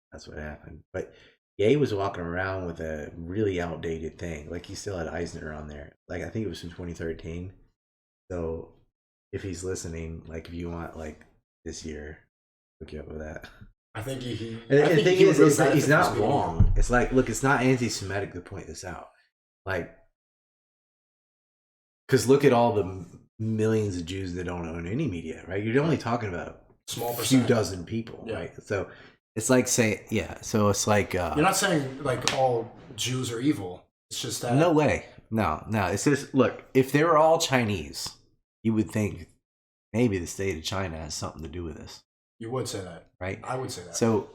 that's what happened. But Ye was walking around with a really outdated thing. Like he still had Eisner on there. Like I think it was from 2013. So if he's listening, like if you want like this year, hook you up with that. I think he and the thing is, he's not wrong. It's like, look, it's not anti-Semitic to point this out. Like, because look at all the millions of Jews that don't own any media, right? You're only talking about small few dozen people, right? So it's like so it's like you're not saying like all Jews are evil. It's just that no way, no. It's just, look, if they were all Chinese, you would think maybe the state of China has something to do with this. You would say that, right? I would say that. So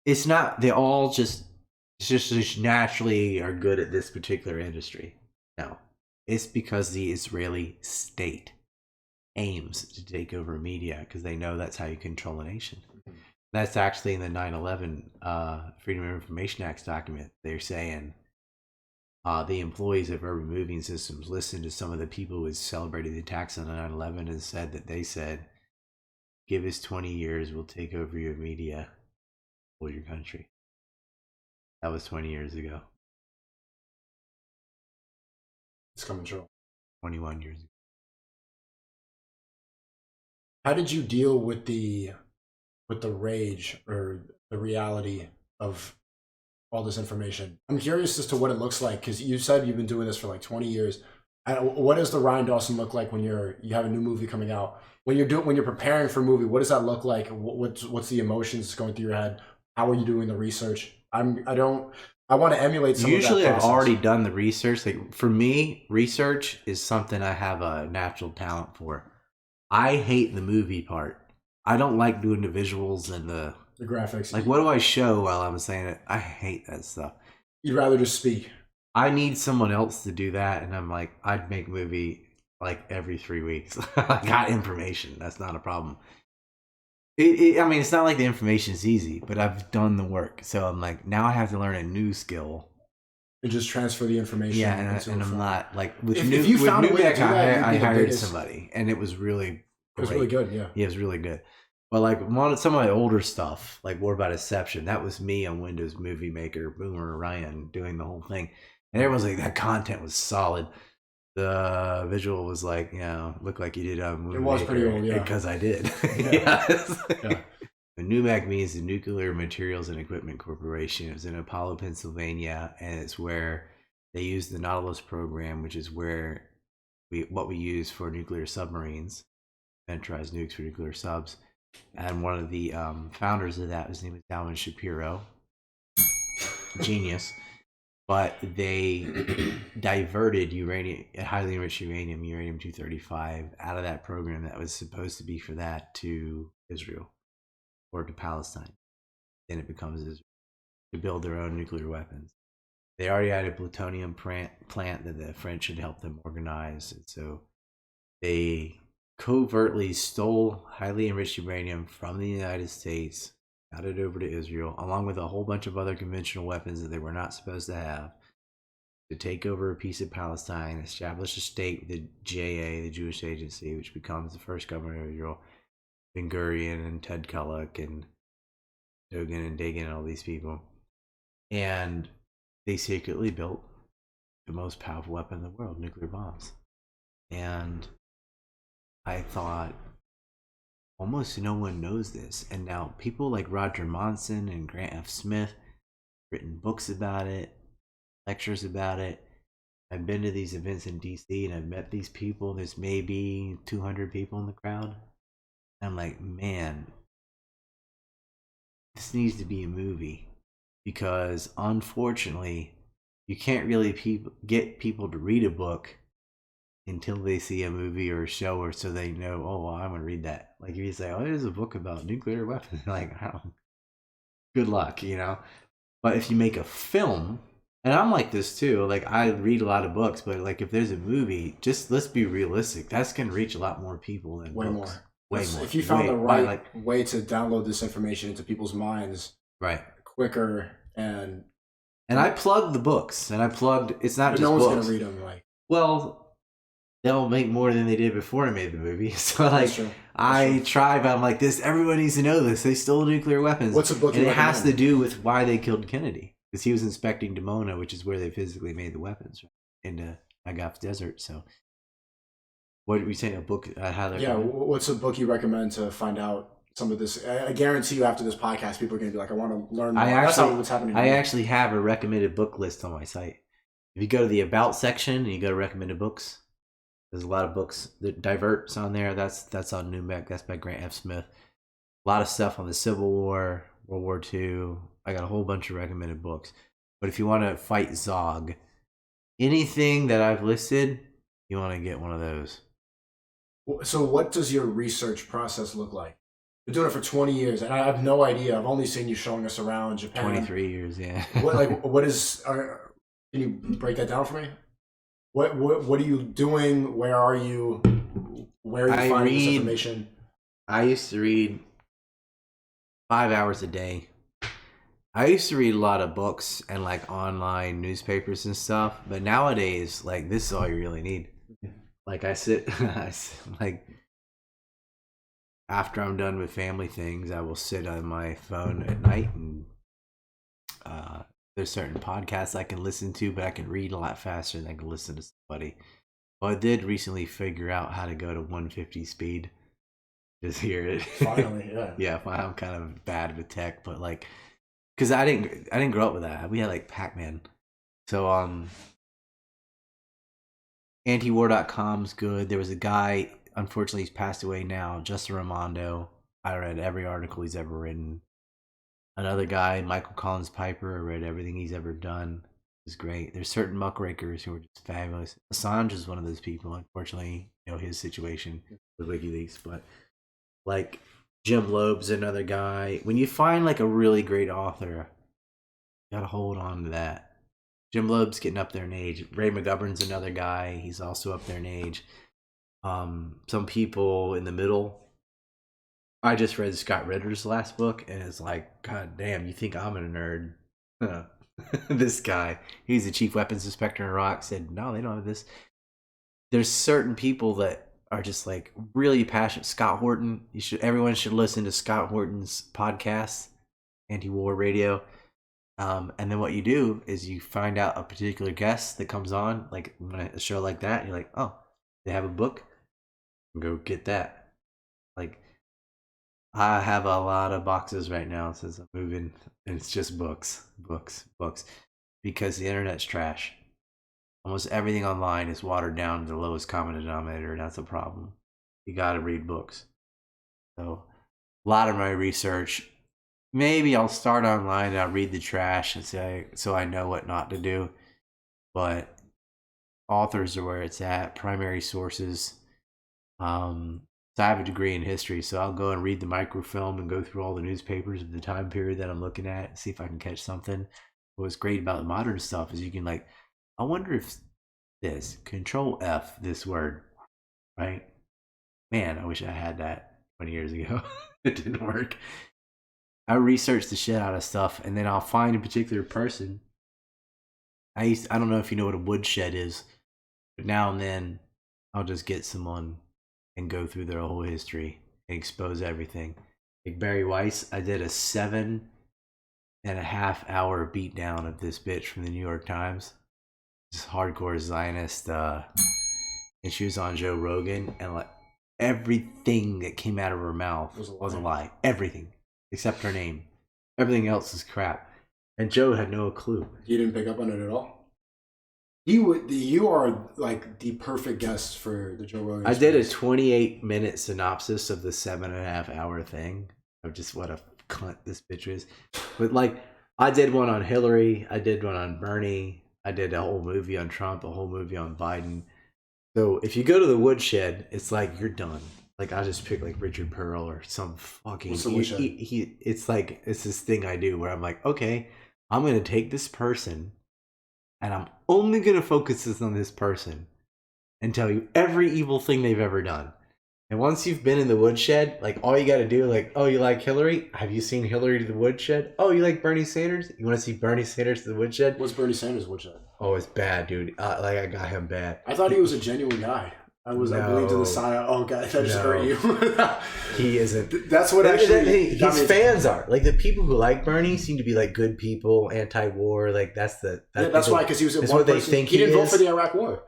it's not they all just naturally are good at this particular industry. No. It's because the Israeli state aims to take over media because they know that's how you control a nation. Mm-hmm. That's actually in the 9/11 Freedom of Information Act document. They're saying the employees of urban moving systems listened to some of the people who had celebrated the attacks on 9/11 and said that they said, give us 20 years, we'll take over your media, or your country. That was 20 years ago. It's coming true. 21 years ago. How did you deal with the rage or the reality of all this information. I'm curious as to what it looks like because you said you've been doing this for like 20 years. What does the Ryan Dawson look like when you have a new movie coming out? When you're preparing for a movie, what does that look like? What's the emotions going through your head? How are you doing the research? I want to emulate some Usually of that I've already done the research. Like for me, research is something I have a natural talent for. I hate the movie part. I don't like doing the visuals and the graphics. Like, what do I show while I'm saying it? I hate that stuff. You'd rather just speak. I need someone else to do that, and I'm like, I'd make a movie like every 3 weeks. I got information. That's not a problem. I mean, it's not like the information is easy, but I've done the work. So I'm like, now I have to learn a new skill. And just transfer the information. Yeah, and I'm not like with if you found a way to do that, I hired somebody, and it was really great. It was really good. Yeah, it was really good. But like some of my older stuff, like War About Deception, that was me on Windows Movie Maker, Boomer Ryan doing the whole thing, and everyone's like, that content was solid. The visual was like, looked like you did a movie. It was Maker, pretty old, yeah. Because I did. Yeah. Yeah. The NUMAC means the Nuclear Materials and Equipment Corporation. It was in Apollo, Pennsylvania, and it's where they use the Nautilus program, which is where what we use for nuclear submarines, miniaturized nukes for nuclear subs. And one of the founders of that, his name is Dalvin Shapiro, genius. But they diverted uranium, highly enriched uranium, uranium-235, out of that program that was supposed to be for that to Israel or to Palestine. Then it becomes Israel to build their own nuclear weapons. They already had a plutonium plant that the French had helped them organize, and so they covertly stole highly enriched uranium from the United States, got it over to Israel, along with a whole bunch of other conventional weapons that they were not supposed to have, to take over a piece of Palestine, establish a state, the JA, the Jewish Agency, which becomes the first governor of Israel, Ben Gurion and Ted Kulloch and Dogan and Dagan and all these people. And they secretly built the most powerful weapon in the world, nuclear bombs. And I thought, almost no one knows this. And now people like Roger Monson and Grant F. Smith written books about it, lectures about it. I've been to these events in DC and I've met these people. There's maybe 200 people in the crowd. I'm like, man, this needs to be a movie, because unfortunately you can't really get people to read a book until they see a movie or a show, or so they know, oh, well, I'm going to read that. Like if you say, oh, there's a book about nuclear weapons, like, oh, good luck, But if you make a film, and I'm like this too, like I read a lot of books, but like if there's a movie, just let's be realistic, that's going to reach a lot more people than way books. more. Way more. If you found the right way to download this information into people's minds, right, quicker, and I plugged the books, and I plugged. It's not but just no one's books. gonna read them. Like, well, they'll make more than they did before I made the movie. So like, true. I try, but I'm like, this. Everyone needs to know this. They stole nuclear weapons. What's a book? And it has to do with why they killed Kennedy, because he was inspecting Dimona, which is where they physically made the weapons, right? In the Agaf Desert. So. What did we say? A book? What's a book you recommend to find out some of this? I guarantee you, after this podcast, people are going to be like, "I want to learn more." That's what's happening. I actually have a recommended book list on my site. If you go to the About section and you go to recommended books, there's a lot of books. The Divert's on there. That's on NUMEC. That's by Grant F. Smith. A lot of stuff on the Civil War, World War II. I got a whole bunch of recommended books. But if you want to fight Zog, anything that I've listed, you want to get one of those. So what does your research process look like? You're doing it for 20 years, and I have no idea. I've only seen you showing us around Japan. 23 years, yeah. What is? Can you break that down for me? What are you doing? Where are you? Where are you finding this information? I used to read 5 hours a day. I used to read a lot of books and like online newspapers and stuff, but nowadays, like, this is all you really need. Like I sit like after I'm done with family things, I will sit on my phone at night, and there's certain podcasts I can listen to, but I can read a lot faster than I can listen to somebody. Well, I did recently figure out how to go to 150 speed. Just hear it. Finally, yeah. Yeah, I'm kind of bad with tech, but like because I didn't grow up with that. We had like Pac-Man. So antiwar.com's good. There was a guy, unfortunately he's passed away now, Justin Raimondo. I read every article he's ever written. Another guy, Michael Collins Piper, I read everything he's ever done. It's great. There's certain muckrakers who are just fabulous. Assange is one of those people. Unfortunately, his situation with WikiLeaks, but like Jim Loeb's another guy. When you find like a really great author, you gotta hold on to that. Jim Loeb's getting up there in age. Ray McGovern's another guy. He's also up there in age. Some people in the middle. I just read Scott Ritter's last book, and it's like, God damn, you think I'm a nerd? This guy, he's the chief weapons inspector in Iraq, said, no, they don't have this. There's certain people that are just like really passionate. Scott Horton, everyone should listen to Scott Horton's podcast, Anti-War Radio. And then what you do is you find out a particular guest that comes on, like a show like that, and you're like, oh, they have a book? Go get that. Like, I have a lot of boxes right now since I'm moving, and it's just books, because the internet's trash. Almost everything online is watered down to the lowest common denominator, and that's a problem. You got to read books. So, a lot of my research, maybe I'll start online and I'll read the trash and say, so I know what not to do. But authors are where it's at, primary sources. So I have a degree in history, so I'll go and read the microfilm and go through all the newspapers of the time period that I'm looking at, see if I can catch something. What's great about the modern stuff is you can like, I wonder if this, Control F, this word, right? Man, I wish I had that 20 years ago. It didn't work. I research the shit out of stuff, and then I'll find a particular person. I don't know if you know what a woodshed is, but now and then I'll just get someone and go through their whole history and expose everything. Like Barry Weiss, I did a 7.5 hour beatdown of this bitch from the New York Times. This hardcore Zionist, and she was on Joe Rogan, and like everything that came out of her mouth was a lie. Everything except her name. Everything else is crap. And Joe had no clue. You didn't pick up on it at all? You are like the perfect guest for the Joe Rogan. I did a 28-minute synopsis of the 7.5 hour thing of just what a cunt this bitch is. But like, I did one on Hillary, I did one on Bernie, I did a whole movie on Trump, a whole movie on Biden. So if you go to the woodshed, it's like you're done. Like I just pick like Richard Pearl or some fucking. What's the woodshed? It's like it's this thing I do where I'm like, okay, I'm gonna take this person. And I'm only going to focus on this person and tell you every evil thing they've ever done. And once you've been in the woodshed, like all you got to do, like, oh, you like Hillary? Have you seen Hillary to the woodshed? Oh, you like Bernie Sanders? You want to see Bernie Sanders to the woodshed? What's Bernie Sanders' woodshed? Oh, it's bad, dude. Like I got him bad. I thought he was a genuine guy. I believed in the side. Oh, God, that just hurt you. He isn't. That's what actually. His fans are. Like the people who like Bernie seem to be like good people, anti-war. Like that's why, because he was what they think he didn't vote for the Iraq War.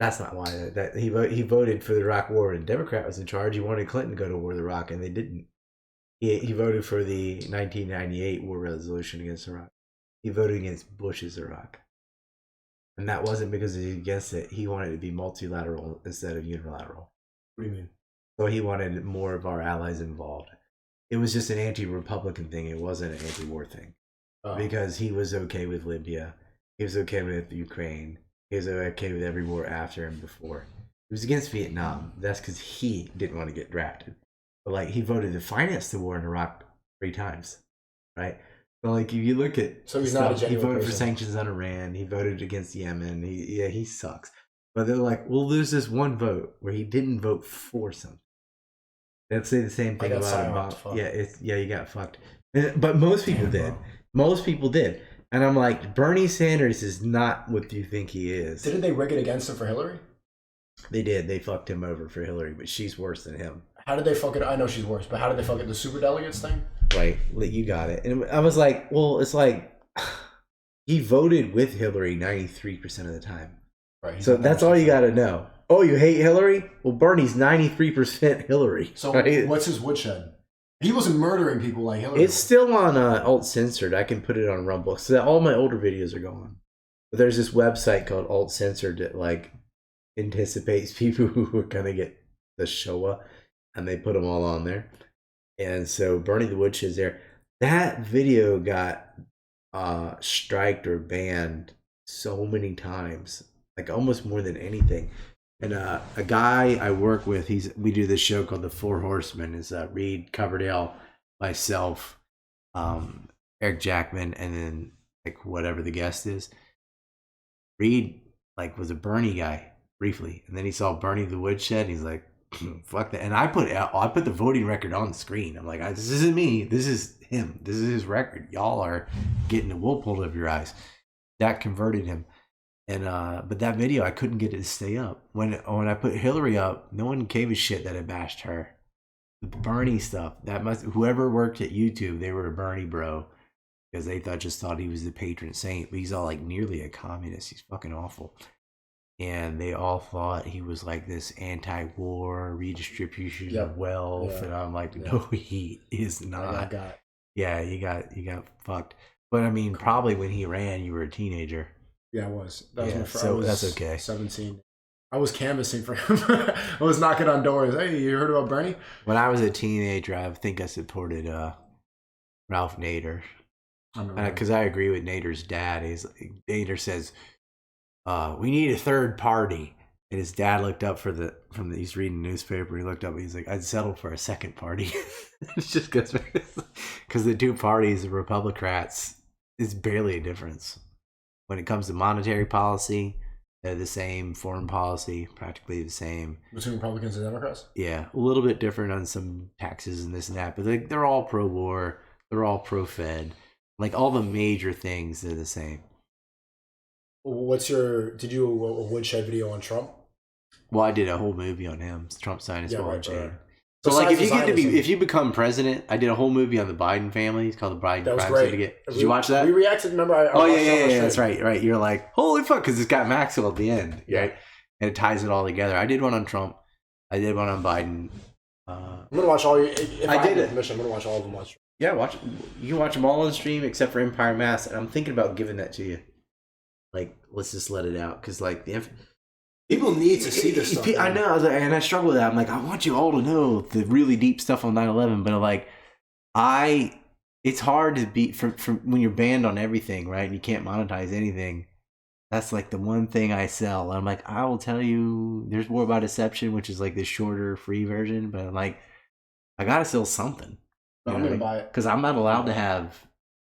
That's not why. That he voted for the Iraq War when the Democrat was in charge. He wanted Clinton to go to war with Iraq, and they didn't. He voted for the 1998 war resolution against Iraq. He voted against Bush's Iraq. And that wasn't because he was against it. He wanted it to be multilateral instead of unilateral. What do you mean? So he wanted more of our allies involved. It was just an anti-Republican thing. It wasn't an anti-war thing. Because he was okay with Libya. He was okay with Ukraine. He was okay with every war after and before. He was against Vietnam. That's because he didn't want to get drafted. But like he voted to finance the war in Iraq 3 times, right? So like if you look at he's not a genuine he voted person. for sanctions on Iran. He voted against Yemen. He sucks. But they're like, well, there's this one vote where he didn't vote for something. They'd say the same thing about him. Yeah, you got fucked. But most people did. Bro. Most people did. And I'm like, Bernie Sanders is not what you think he is. Didn't they rig it against him for Hillary? They did. They fucked him over for Hillary, but she's worse than him. How did they fuck it? I know she's worse, but how did they fuck it? The superdelegates thing? Right. You got it. And I was like, well, it's like he voted with Hillary 93% of the time. Right. So that's all you got to know. Oh, you hate Hillary? Well, Bernie's 93% Hillary. So right? what's his woodshed? He wasn't murdering people like Hillary. It's still on alt censored. I can put it on Rumble. So all my older videos are gone. But there's this website called alt censored that like anticipates people who are gonna get the Showa, and they put them all on there. And so Bernie the Woodshed is there. That video got striked or banned so many times, like almost more than anything. And a guy I work with, we do this show called The Four Horsemen. Is Reed Coverdale, myself, Eric Jackman, and then like whatever the guest is. Reed like was a Bernie guy briefly, and then he saw Bernie the Woodshed, and he's like, "Fuck that!" And I put the voting record on the screen. I'm like, "This isn't me. This is him. This is his record. Y'all are getting the wool pulled over your eyes." That converted him. And but that video, I couldn't get it to stay up. When I put Hillary up, no one gave a shit that I bashed her. The Bernie stuff, whoever worked at YouTube, they were a Bernie bro, because they just thought he was the patron saint. But he's all like nearly a communist. He's fucking awful. And they all thought he was like this anti-war redistribution of wealth, and I'm like, no, he is not. Yeah, you got fucked. But I mean, probably when he ran, you were a teenager. Yeah, I was. That was my first. So that's okay. 17. I was canvassing for him. I was knocking on doors. Hey, you heard about Bernie? When I was a teenager, I think I supported Ralph Nader. Because I agree with Nader's dad. Nader says, we need a third party. And his dad looked up he's reading the newspaper. He looked up, he's like, I'd settle for a second party. It's just because the two parties, the Republicrats, is barely a difference. When it comes to monetary policy, they're the same. Foreign policy, practically the same. Between Republicans and Democrats? Yeah, a little bit different on some taxes and this and that, but they're all pro-war. They're all pro-Fed. Like all the major things, they're the same. Did you do a Woodshed video on Trump? Well, I did a whole movie on him. Trump signed his ball and chain. So like if you become president, I did a whole movie on the Biden family. It's called the Biden Crime Syndicate. Did you watch that? We reacted. Remember? Yeah. That's right. You're like, holy fuck, because it's got Maxwell at the end, right? And it ties it all together. I did one on Trump. I did one on Biden. I'm gonna watch all. If I did permission, I'm gonna watch all of them. Yeah, you can watch them all on stream except for Empire Mass, and I'm thinking about giving that to you. Like, let's just let it out, because like people need to see this stuff. I know, and I struggle with that. I'm like, I want you all to know the really deep stuff on 9/11, but like, it's hard to be from when you're banned on everything, right? And you can't monetize anything. That's like the one thing I sell. I'm like, I will tell you, there's War by Deception, which is like the shorter, free version, but I'm like, I gotta sell something. I'm gonna buy it because I'm not allowed to have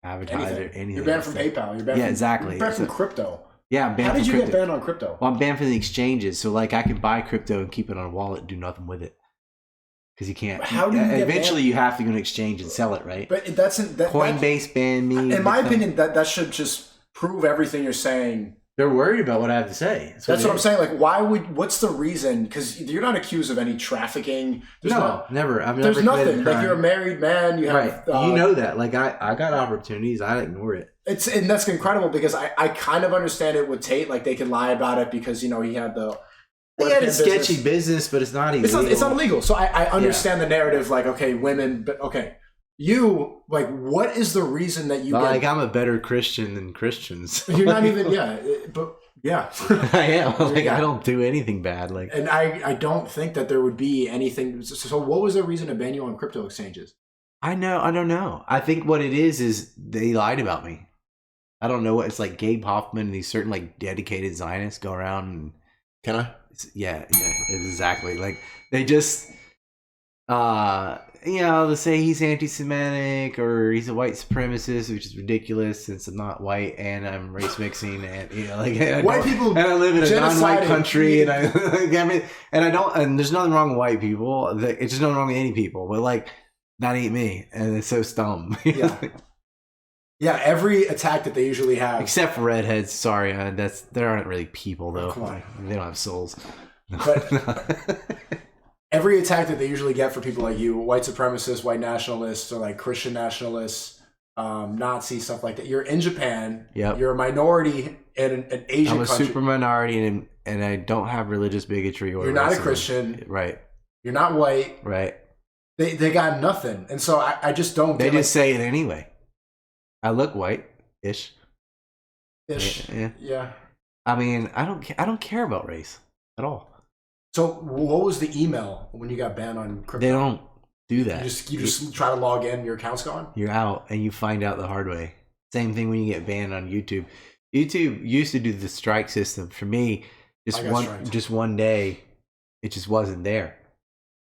advertiser anything. You're banned from PayPal. You're banned exactly. You're banned from crypto. Yeah, I'm banned. How did you get banned on crypto? Well, I'm banned from the exchanges, so like I can buy crypto and keep it on a wallet and do nothing with it. Because you can't. How do you eventually you have to go to an exchange and sell it, right? But Coinbase banned me. In my opinion, that should just prove everything you're saying. They're worried about what I have to say. That's what I'm saying. Like, what's the reason? Because you're not accused of any trafficking. Never. There's nothing. Like, you're a married man. You have, you know that. Like, I got opportunities. I ignore it. And that's incredible because I kind of understand it with Tate. Like, they could lie about it because, he had the. He had a sketchy business, but it's not illegal. It's not illegal. So I understand the narrative. Like, okay, women, but okay. You, like, what is the reason that you like, I'm a better Christian than Christians. You're not even, but yeah. I am. Like, I don't do anything bad. Like, and I don't think that there would be anything. So what was the reason to ban you on crypto exchanges? I don't know. I think what it is they lied about me. I don't know what it's like. Gabe Hoffman and these certain, like, dedicated Zionists go around and. Can I? Yeah, exactly. Like, they just, they say he's anti-Semitic or he's a white supremacist, which is ridiculous since I'm not white and I'm race mixing and white people. And I live in a non-white country, and and there's nothing wrong with white people. It's just nothing wrong with any people, but like that ain't me, and it's so dumb. Yeah, every attack that they usually have, except for redheads. Sorry, they aren't really people though. Come on. They don't have souls. But every attack that they usually get for people like you, white supremacists, white nationalists, or like Christian nationalists, Nazi stuff like that. You're in Japan. Yep. You're a minority in an Asian country. I'm a super minority, and I don't have religious bigotry. Or you're not a Christian. Right. You're not white. Right. They got nothing, and so I just don't. They get, just say it anyway. I look white-ish. ish. Yeah. I mean, I don't care about race at all. So what was the email when you got banned on crypto? They don't do that. You just try to log in, your account's gone? You're out, and you find out the hard way. Same thing when you get banned on YouTube. YouTube used to do the strike system. For me, just one day, it just wasn't there.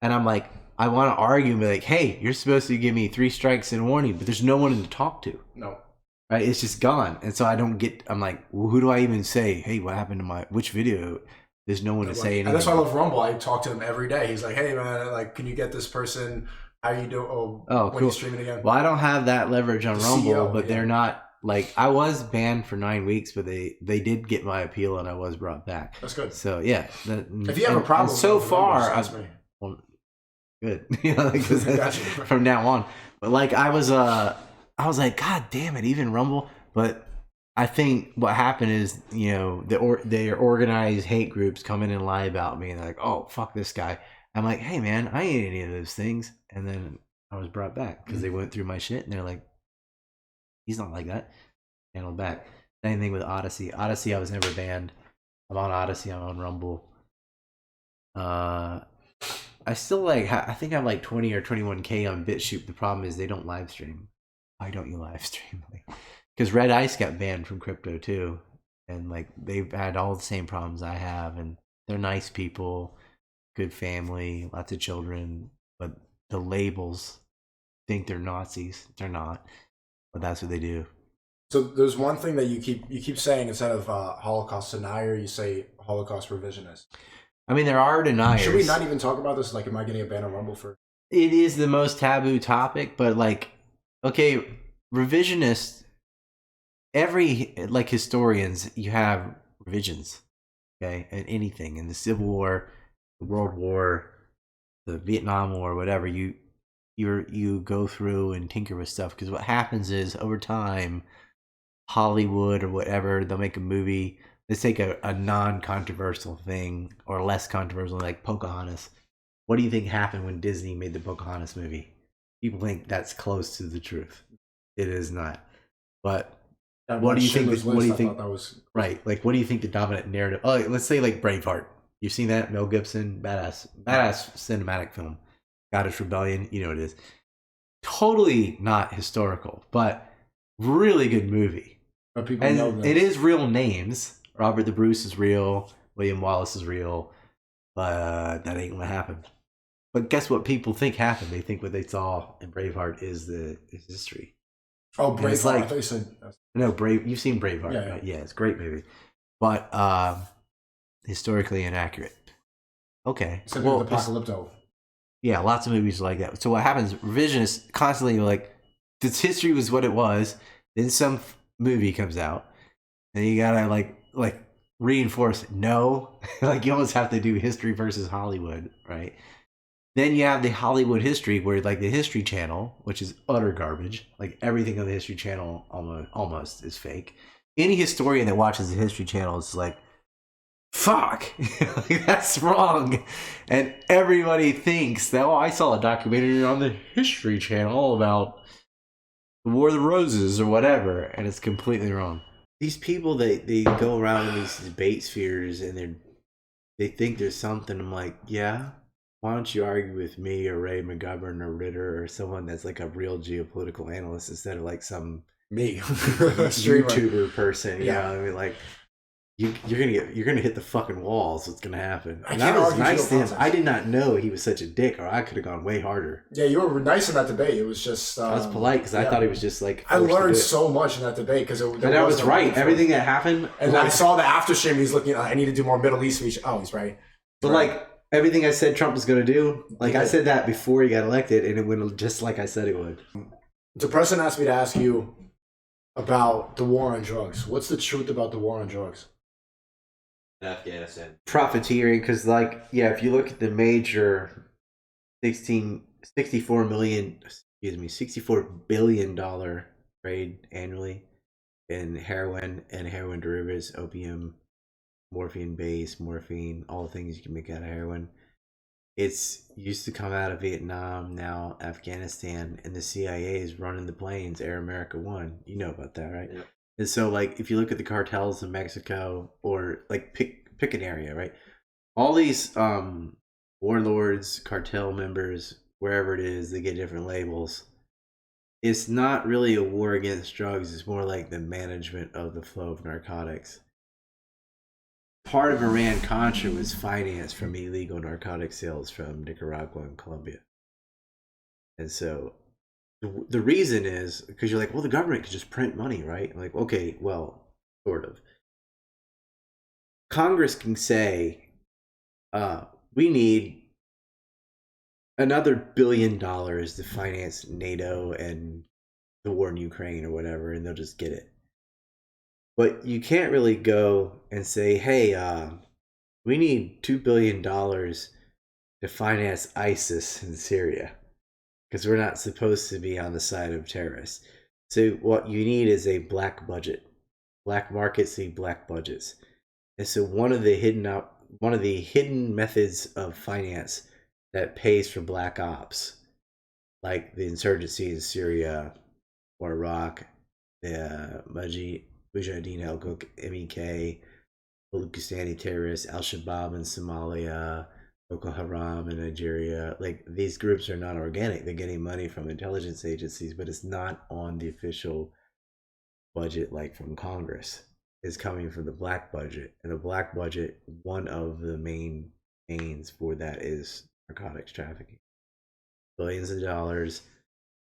And I'm like, I want to argue and be like, hey, you're supposed to give me 3 strikes and a warning, but there's no one to talk to. No. Right? It's just gone. And so I'm like, well, who do I even say, hey, what happened to which video? There's no one to say anything. And that's why I love Rumble. I talk to him every day. He's like, hey, man, like, can you get this person? How you do? When cool. you stream it again? Well, I don't have that leverage on Rumble, CEO, but they're not, like, I was banned for 9 weeks, but they did get my appeal and I was brought back. That's good. So, yeah. If you have a problem, so far, good. Gotcha. From now on. But, like, I was like, God damn it, even Rumble. But I think what happened is, their organized hate groups come in and lie about me, and they're like, oh, fuck this guy. I'm like, hey, man, I ain't any of those things. And then I was brought back because they went through my shit, and they're like, he's not like that. Handled back. Same thing with Odyssey. Odyssey, I was never banned. I'm on Odyssey. I'm on Rumble. I still I think I'm like 20 or 21K on BitChute. The problem is they don't live stream. Why don't you live stream? Because Red Ice got banned from crypto too, and like they've had all the same problems I have, and they're nice people, good family, lots of children, but the labels think they're Nazis. They're not, but that's what they do. So there's one thing that you keep saying instead of Holocaust denier, you say Holocaust revisionist. I mean, there are deniers. Should we not even talk about this? Like, am I getting a ban on Rumble for? It is the most taboo topic, but like, okay, revisionist. Every historians, you have revisions, okay, and anything in the Civil War, the World War, the Vietnam War, whatever. You go through and tinker with stuff because what happens is over time, Hollywood or whatever, they'll make a movie. Let's take a non-controversial thing or less controversial, like Pocahontas. What do you think happened when Disney made the Pocahontas movie? People think that's close to the truth. It is not. But what do you think? What do you think? That was right. Like, what do you think the dominant narrative? Oh, let's say like Braveheart. You've seen that? Mel Gibson, badass cinematic film. Scottish Rebellion. You know what it is. Totally not historical, but really good movie. But people know this. It is real names. Robert the Bruce is real. William Wallace is real. But that ain't what happened. But guess what people think happened? They think what they saw in Braveheart is history. Oh, Braveheart. Like, I thought you said... No, You've seen Braveheart, yeah. right? Yeah, it's a great movie. But historically inaccurate. Okay. Except well, Apocalypto. Yeah, lots of movies like that. So what happens, revisionists constantly like, this history was what it was, then some movie comes out, and you gotta like reinforce, no. Like, you almost have to do history versus Hollywood, right? Then you have the Hollywood history, where like the History Channel, which is utter garbage. Like, everything on the History Channel almost is fake. Any historian that watches the History Channel is like, fuck, like, that's wrong. And everybody thinks that, oh, I saw a documentary on the History Channel about the War of the Roses or whatever, and it's completely wrong. These people, they go around in these debate spheres and they think there's something. I'm like, yeah. Why don't you argue with me or Ray McGovern or Ritter or someone that's like a real geopolitical analyst instead of like some YouTuber person? You know what I mean? Like, you're gonna hit the fucking walls. What's gonna happen? And that was nice to him. I did not know he was such a dick, or I could have gone way harder. Yeah, you were nice in that debate. It was just I was polite because I thought he was just like. I learned so much in that debate because and I was right. Everything that happened. And I saw the after stream. He's looking. I need to do more Middle East speech. Oh, he's right. But like. Everything I said Trump was going to do, like I said that before he got elected, and it went just like I said it would. The president asked me to ask you about the war on drugs. What's the truth about the war on drugs? Afghanistan. Profiteering, because if you look at the major $64 billion trade annually in heroin and heroin derivatives, opium, morphine base, morphine, all the things you can make out of heroin. It's used to come out of Vietnam, now Afghanistan, and the CIA is running the planes. Air America One, you know about that, right? Yeah. And so, like, if you look at the cartels in Mexico, or like pick an area, right? All these warlords, cartel members, wherever it is, they get different labels. It's not really a war against drugs. It's more like the management of the flow of narcotics. Part of Iran Contra was financed from illegal narcotic sales from Nicaragua and Colombia. And so the reason is because you're like, well, the government could just print money, right? I'm like, okay, well, sort of. Congress can say, we need another $1 billion to finance NATO and the war in Ukraine or whatever, and they'll just get it. But you can't really go and say, hey, we need $2 billion to finance ISIS in Syria because we're not supposed to be on the side of terrorists. So what you need is a black budget. Black markets need black budgets. And so one of the hidden methods of finance that pays for black ops, like the insurgency in Syria or Iraq, the Mujahideen MEK, Pakistani terrorists, Al Shabaab in Somalia, Boko Haram in Nigeria. Like, these groups are not organic. They're getting money from intelligence agencies, but it's not on the official budget like from Congress. It's coming from the black budget. And the black budget, one of the main aims for that is narcotics trafficking. Billions of dollars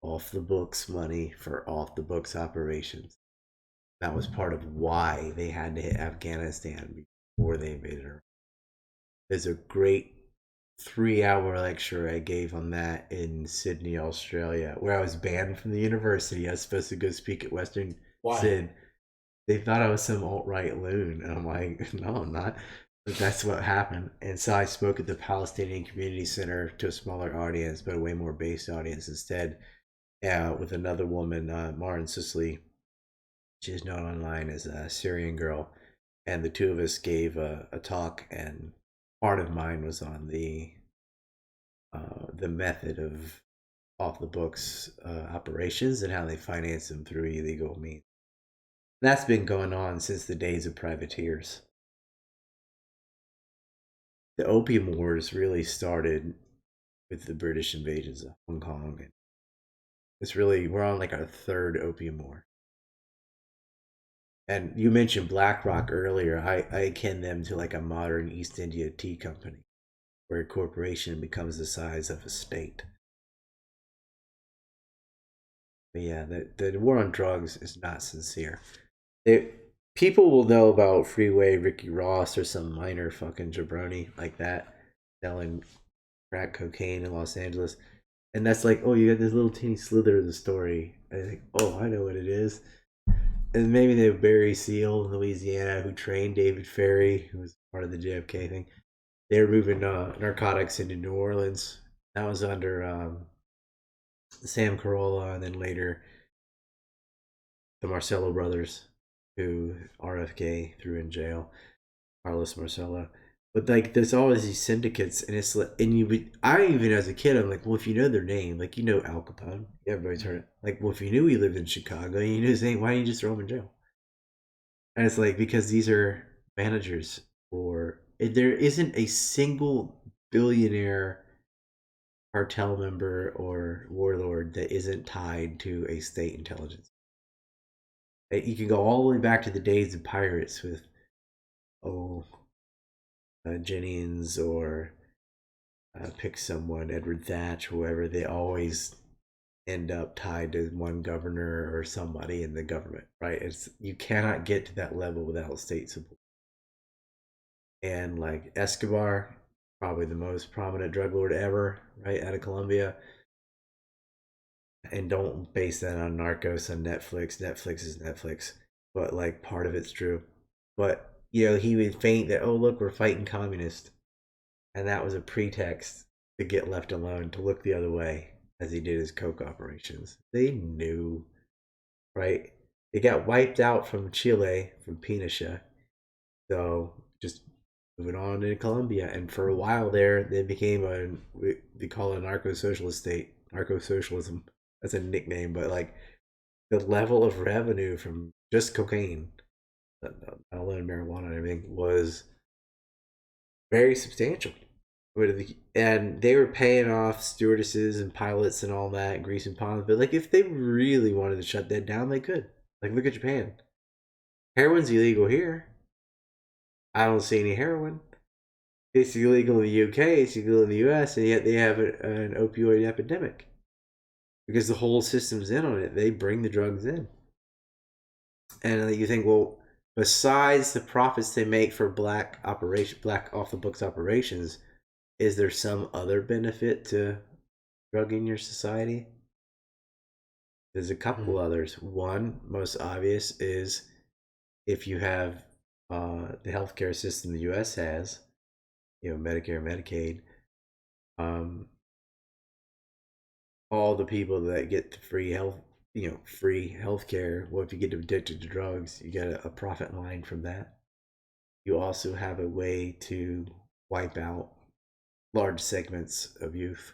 off the books money for off the books operations. That was part of why they had to hit Afghanistan before they invaded Iraq. There's a great 3-hour lecture I gave on that in Sydney, Australia, where I was banned from the university. I was supposed to go speak at Western Syd. They thought I was some alt-right loon. And I'm like, no, I'm not. But that's what happened. And so I spoke at the Palestinian Community Center to a smaller audience, but a way more based audience instead, with another woman, Marin Sicily. She's known online as a Syrian girl. And the two of us gave a talk, and part of mine was on the method of off the books operations and how they finance them through illegal means. That's been going on since the days of privateers. The Opium Wars really started with the British invasions of Hong Kong. And we're on like our third Opium War. And you mentioned BlackRock earlier. I akin them to like a modern East India Tea Company, where a corporation becomes the size of a state. But yeah, the war on drugs is not sincere. People will know about Freeway Ricky Ross or some minor fucking jabroni like that selling crack cocaine in Los Angeles. And that's like, oh, you got this little teeny slither of the story. I think, oh, I know what it is. And maybe they have Barry Seal in Louisiana, who trained David Ferry, who was part of the JFK thing. They were moving narcotics into New Orleans. That was under Sam Carolla, and then later the Marcello brothers, who RFK threw in jail, Carlos Marcello. But like, there's always these syndicates, and it's like, I even as a kid, I'm like, well, if you know their name, like, you know Al Capone, everybody's heard it. Like, well, if you knew he lived in Chicago, and you knew his name, why didn't you just throw him in jail? And it's like, because these are managers, or there isn't a single billionaire cartel member or warlord that isn't tied to a state intelligence. You can go all the way back to the days of pirates with Jennings, or pick someone, Edward Thatch, whoever. They always end up tied to one governor or somebody in the government, right? You cannot get to that level without state support. And like Escobar, probably the most prominent drug lord ever, right, out of Colombia. And don't base that on Narcos on Netflix. Netflix is Netflix, but like part of it's true. But he would feign that, oh, look, we're fighting communists, and that was a pretext to get left alone, to look the other way, as he did his coke operations. They knew, right? They got wiped out from Chile, from Pinochet. So just moving on to Colombia, and for a while there, they became they call it a narco-socialist state, narco-socialism. That's a nickname, but like the level of revenue from just cocaine, not alone marijuana and everything, was very substantial. And they were paying off stewardesses and pilots and all that, greasing ponds. But like, if they really wanted to shut that down, they could. Like, look at Japan. Heroin's illegal here. I don't see any heroin. It's illegal in the UK. It's illegal in the US, and yet they have an opioid epidemic because the whole system's in on it. They bring the drugs in, and you think, well, besides the profits they make for black off the books operations, is there some other benefit to drugging your society? There's a couple others. One, most obvious, is if you have the healthcare system the U.S. has, Medicare, Medicaid, all the people that get the free healthcare. Well, if you get addicted to drugs, you get a profit line from that. You also have a way to wipe out large segments of youth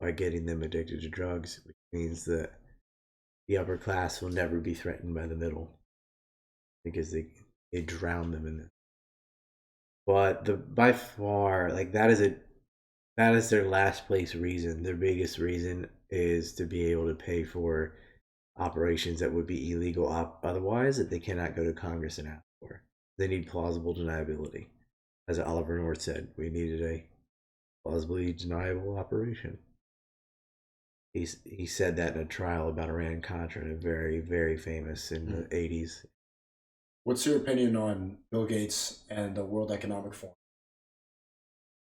by getting them addicted to drugs, which means that the upper class will never be threatened by the middle because they drown them in it. But by far, like, that is their last place reason. Their biggest reason is to be able to pay for operations that would be illegal otherwise, that they cannot go to Congress and ask for. They need plausible deniability. As Oliver North said, we needed a plausibly deniable operation. He said that in a trial about Iran-Contra, and very, very famous in the 80s. What's your opinion on Bill Gates and the World Economic Forum?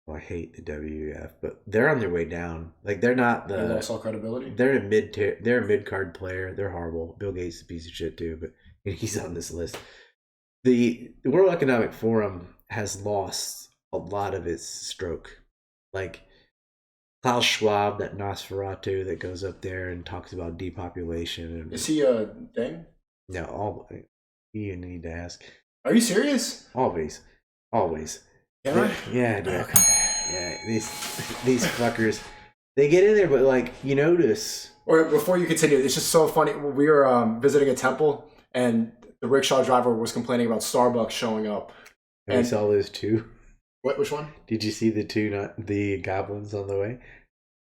Well, I hate the WEF, but they're on their way down. Like, they're not They lost all credibility? They're a mid-card player. They're horrible. Bill Gates is a piece of shit too, but he's on this list. The World Economic Forum has lost a lot of its stroke. Like, Klaus Schwab, that Nosferatu that goes up there and talks about depopulation. Is he a thing? No, you need to ask. Are you serious? Always. Yeah, yeah, dude. Okay. Yeah, these fuckers, they get in there, but like, you notice. Or before you continue, it's just so funny. We were visiting a temple, and the rickshaw driver was complaining about Starbucks showing up. And we saw those two. What? Which one? Did you see the goblins on the way?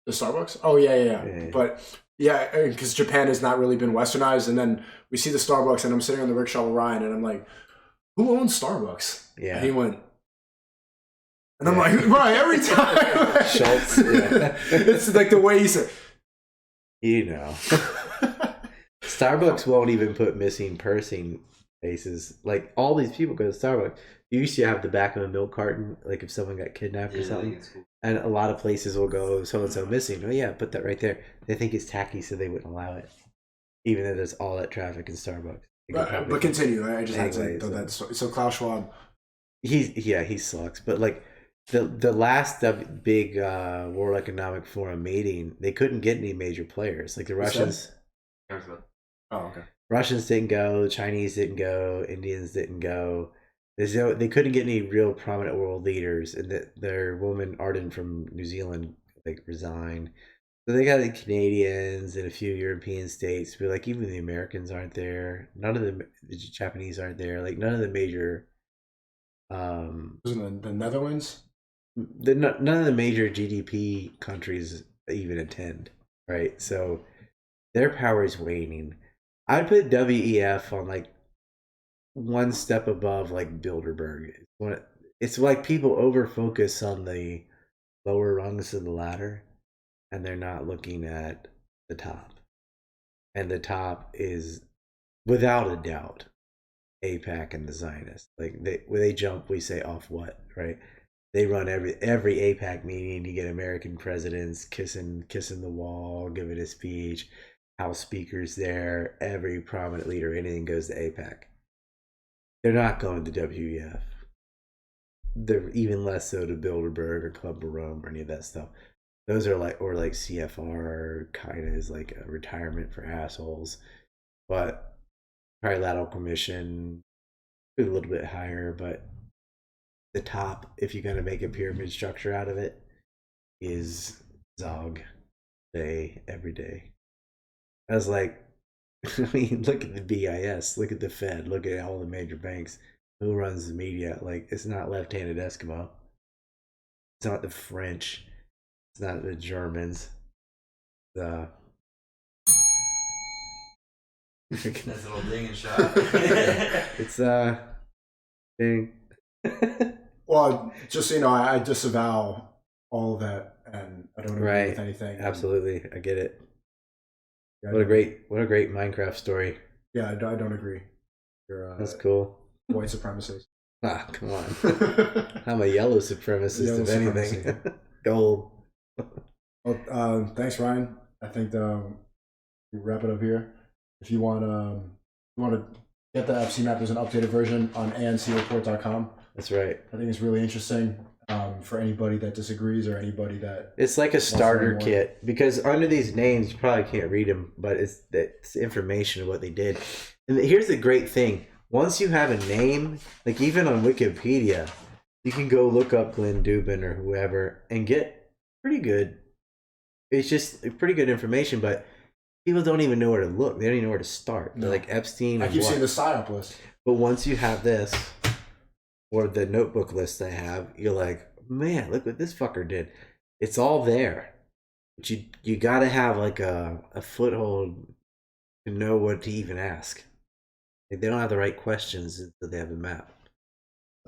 The Starbucks? Oh yeah. But yeah, because Japan has not really been westernized, and then we see the Starbucks, and I'm sitting on the rickshaw with Ryan, and I'm like, "Who owns Starbucks?" Yeah. And he went. And I'm like, right, every time. Schultz, yeah. It's like the way he said. Starbucks won't even put missing person faces. Like, all these people go to Starbucks. You used to have the back of a milk carton, like if someone got kidnapped or something. Cool. And a lot of places will go, so-and-so missing. Oh yeah, put that right there. They think it's tacky, so they wouldn't allow it. Even though there's all that traffic in Starbucks. But continue. I just had to know that story. So Klaus Schwab. He sucks. But like, the last big World Economic Forum meeting, they couldn't get any major players. Like the Russians. Oh, okay. Russians didn't go. The Chinese didn't go. Indians didn't go. They couldn't get any real prominent world leaders, and their woman Arden from New Zealand resigned. So they got the Canadians and a few European states, but like even the Americans aren't there. None of the Japanese aren't there. Like none of the major. Wasn't the Netherlands? None of the major GDP countries even attend, right? So their power is waning. I'd put WEF on like one step above like Bilderberg. It's like people over focus on the lower rungs of the ladder, and they're not looking at the top. And the top is, without a doubt, AIPAC and the Zionists. Like when they jump, we say off what, right? They run every AIPAC meeting. You get American presidents kissing the wall, giving a speech, House speakers there, every prominent leader, anything goes to AIPAC. They're not going to WEF. They're even less so to Bilderberg or Club of Rome or any of that stuff. Those are like CFR, kind of is like a retirement for assholes. But Trilateral Commission, a little bit higher, but the top, if you're gonna make a pyramid structure out of it, is Zog day every day. I was like, I mean, look at the BIS, look at the Fed, look at all the major banks. Who runs the media? Like, it's not left-handed Eskimo. It's not the French. It's not the Germans. The Nice little ding and shot. it's ding. Well, just so you know, I disavow all of that, and I don't agree Right. with anything. Absolutely, I get it. Yeah, What a great Minecraft story. Yeah, I don't agree. You're That's cool. white supremacy. Ah, come on. I'm a yellow supremacist, Yellow if anything. supremacy. Gold. Well, thanks, Ryan. I think we wrap it up here. If you want to get the FC map, there's an updated version on ancreport.com. That's right. I think it's really interesting for anybody that disagrees or anybody that. It's like a starter more. kit, because under these names you probably can't read them, but it's information of what they did. And here's the great thing: once you have a name, like even on Wikipedia, you can go look up Glenn Dubin or whoever and get pretty good. It's just pretty good information, but people don't even know where to look. They don't even know where to start. No. They're like Epstein. I keep what? seeing the PSYOP list. But once you have this, or the notebook list I have, you're like, man, look what this fucker did. It's all there. But you got to have like a foothold to know what to even ask. Like, they don't have the right questions until they have a map.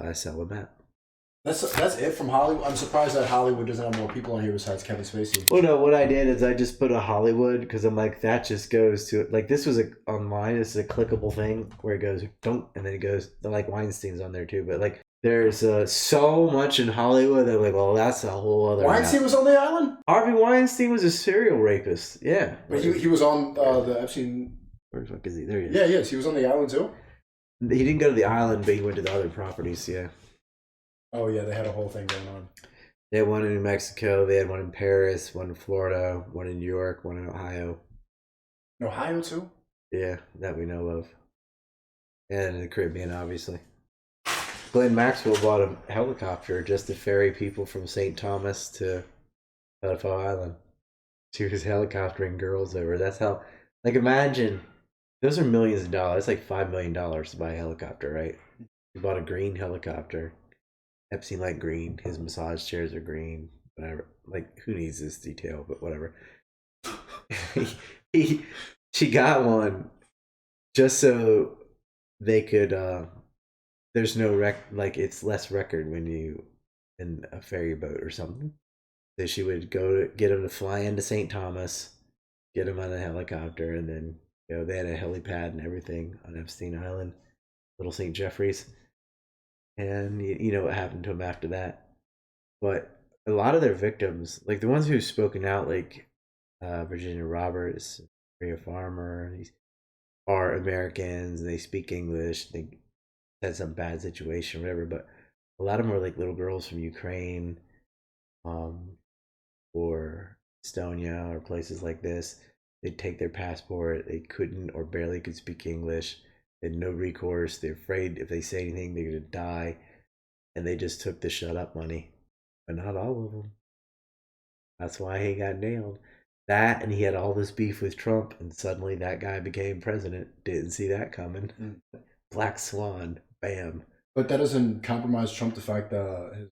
I sell a map. That's it from Hollywood. I'm surprised that Hollywood doesn't have more people on here besides Kevin Spacey. Well, no, what I did is I just put a Hollywood, because I'm like, that just goes to it. Like, this was online. This is a clickable thing where it goes, don't, and then it goes, like Weinstein's on there too. But like, there's so much in Hollywood that, like, well, that's a whole other. Weinstein was on the island? Harvey Weinstein was a serial rapist. Yeah. But he was on the Epstein. Where the fuck is he? There he is. Yeah, yes. He was on the island too? He didn't go to the island, but he went to the other properties, yeah. Oh, yeah. They had a whole thing going on. They had one in New Mexico, they had one in Paris, one in Florida, one in New York, one in Ohio. In Ohio too? Yeah, that we know of. And in the Caribbean, obviously. Glenn Maxwell bought a helicopter just to ferry people from St. Thomas to Butterfly Island. She was helicoptering girls over. That's how, like, imagine, those are millions of dollars. It's like $5 million to buy a helicopter, right? He bought a green helicopter. Epstein liked green. His massage chairs are green. Whatever. Like, who needs this detail? But whatever. She got one just so they could. There's no like it's less record when you in a ferry boat or something. So she would go to get him to fly into St. Thomas, get him on a helicopter, and then they had a helipad and everything on Epstein Island, Little St. Jeffrey's. And you know what happened to him after that. But a lot of their victims, like the ones who've spoken out, like Virginia Roberts, Maria Farmer, these are Americans and they speak English. They had some bad situation, whatever. But a lot of them are like little girls from Ukraine, or Estonia, or places like this. They'd take their passport. They couldn't or barely could speak English. They had no recourse. They're afraid if they say anything, they're going to die. And they just took the shut up money. But not all of them. That's why he got nailed. That, and he had all this beef with Trump, and suddenly that guy became president. Didn't see that coming. Black Swan. Bam. But that doesn't compromise Trump, the fact that his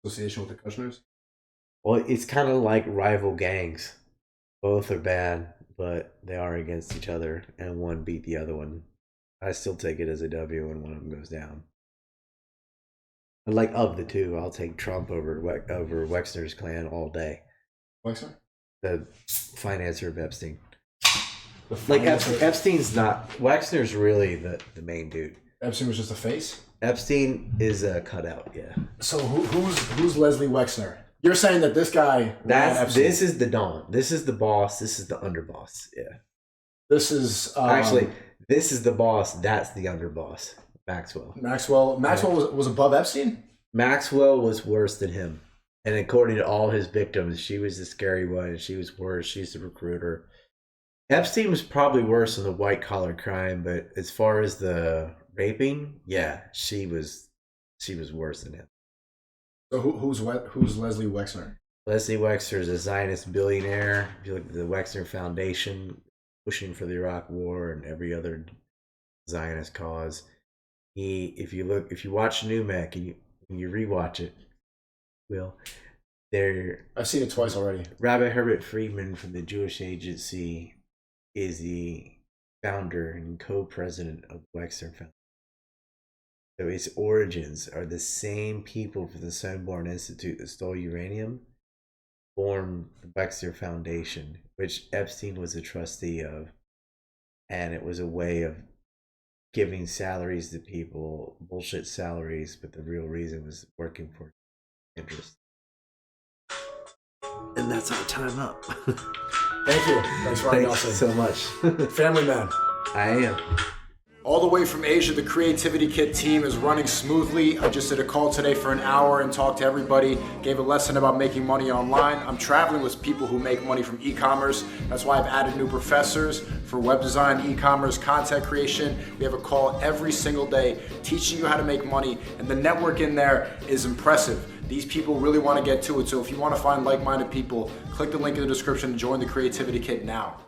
association with the Kushners? Well, it's kind of like rival gangs. Both are bad, but they are against each other, and one beat the other one. I still take it as a W when one of them goes down. Like, of the two, I'll take Trump over Wexner's clan all day. Wexner? The financier of Epstein. Like, Epstein's not... Wexner's really the main dude. Epstein was just a face? Epstein is a cutout, yeah. So who's Leslie Wexner? You're saying that this guy... This is the Don. This is the boss. This is the underboss, yeah. This is... Actually, this is the boss. That's the underboss. Maxwell was above Epstein? Maxwell was worse than him. And according to all his victims, she was the scary one, and she was worse. She's the recruiter. Epstein was probably worse than the white-collar crime, but as far as the raping, yeah, she was worse than him. So who's Leslie Wexner? Leslie Wexner is a Zionist billionaire. If you look at the Wexner Foundation, pushing for the Iraq War and every other Zionist cause. If you watch Numek and you rewatch it, I've seen it twice already. Rabbi Herbert Friedman from the Jewish Agency is the founder and co-president of the Wexner Foundation. So its origins are the same people from the Sonborn Institute that stole uranium formed the Wexner Foundation, which Epstein was a trustee of, and it was a way of giving salaries to people, bullshit salaries, but the real reason was working for interest. And that's our time up. Thank you. Thanks, Ryan Thanks Dawson. so much. Family man. I am. All the way from Asia, the Creativity Kit team is running smoothly. I just did a call today for an hour and talked to everybody, gave a lesson about making money online. I'm traveling with people who make money from e-commerce. That's why I've added new professors for web design, e-commerce, content creation. We have a call every single day teaching you how to make money, and the network in there is impressive. These people really want to get to it, so if you want to find like-minded people, click the link in the description and join the Creativity Kit now.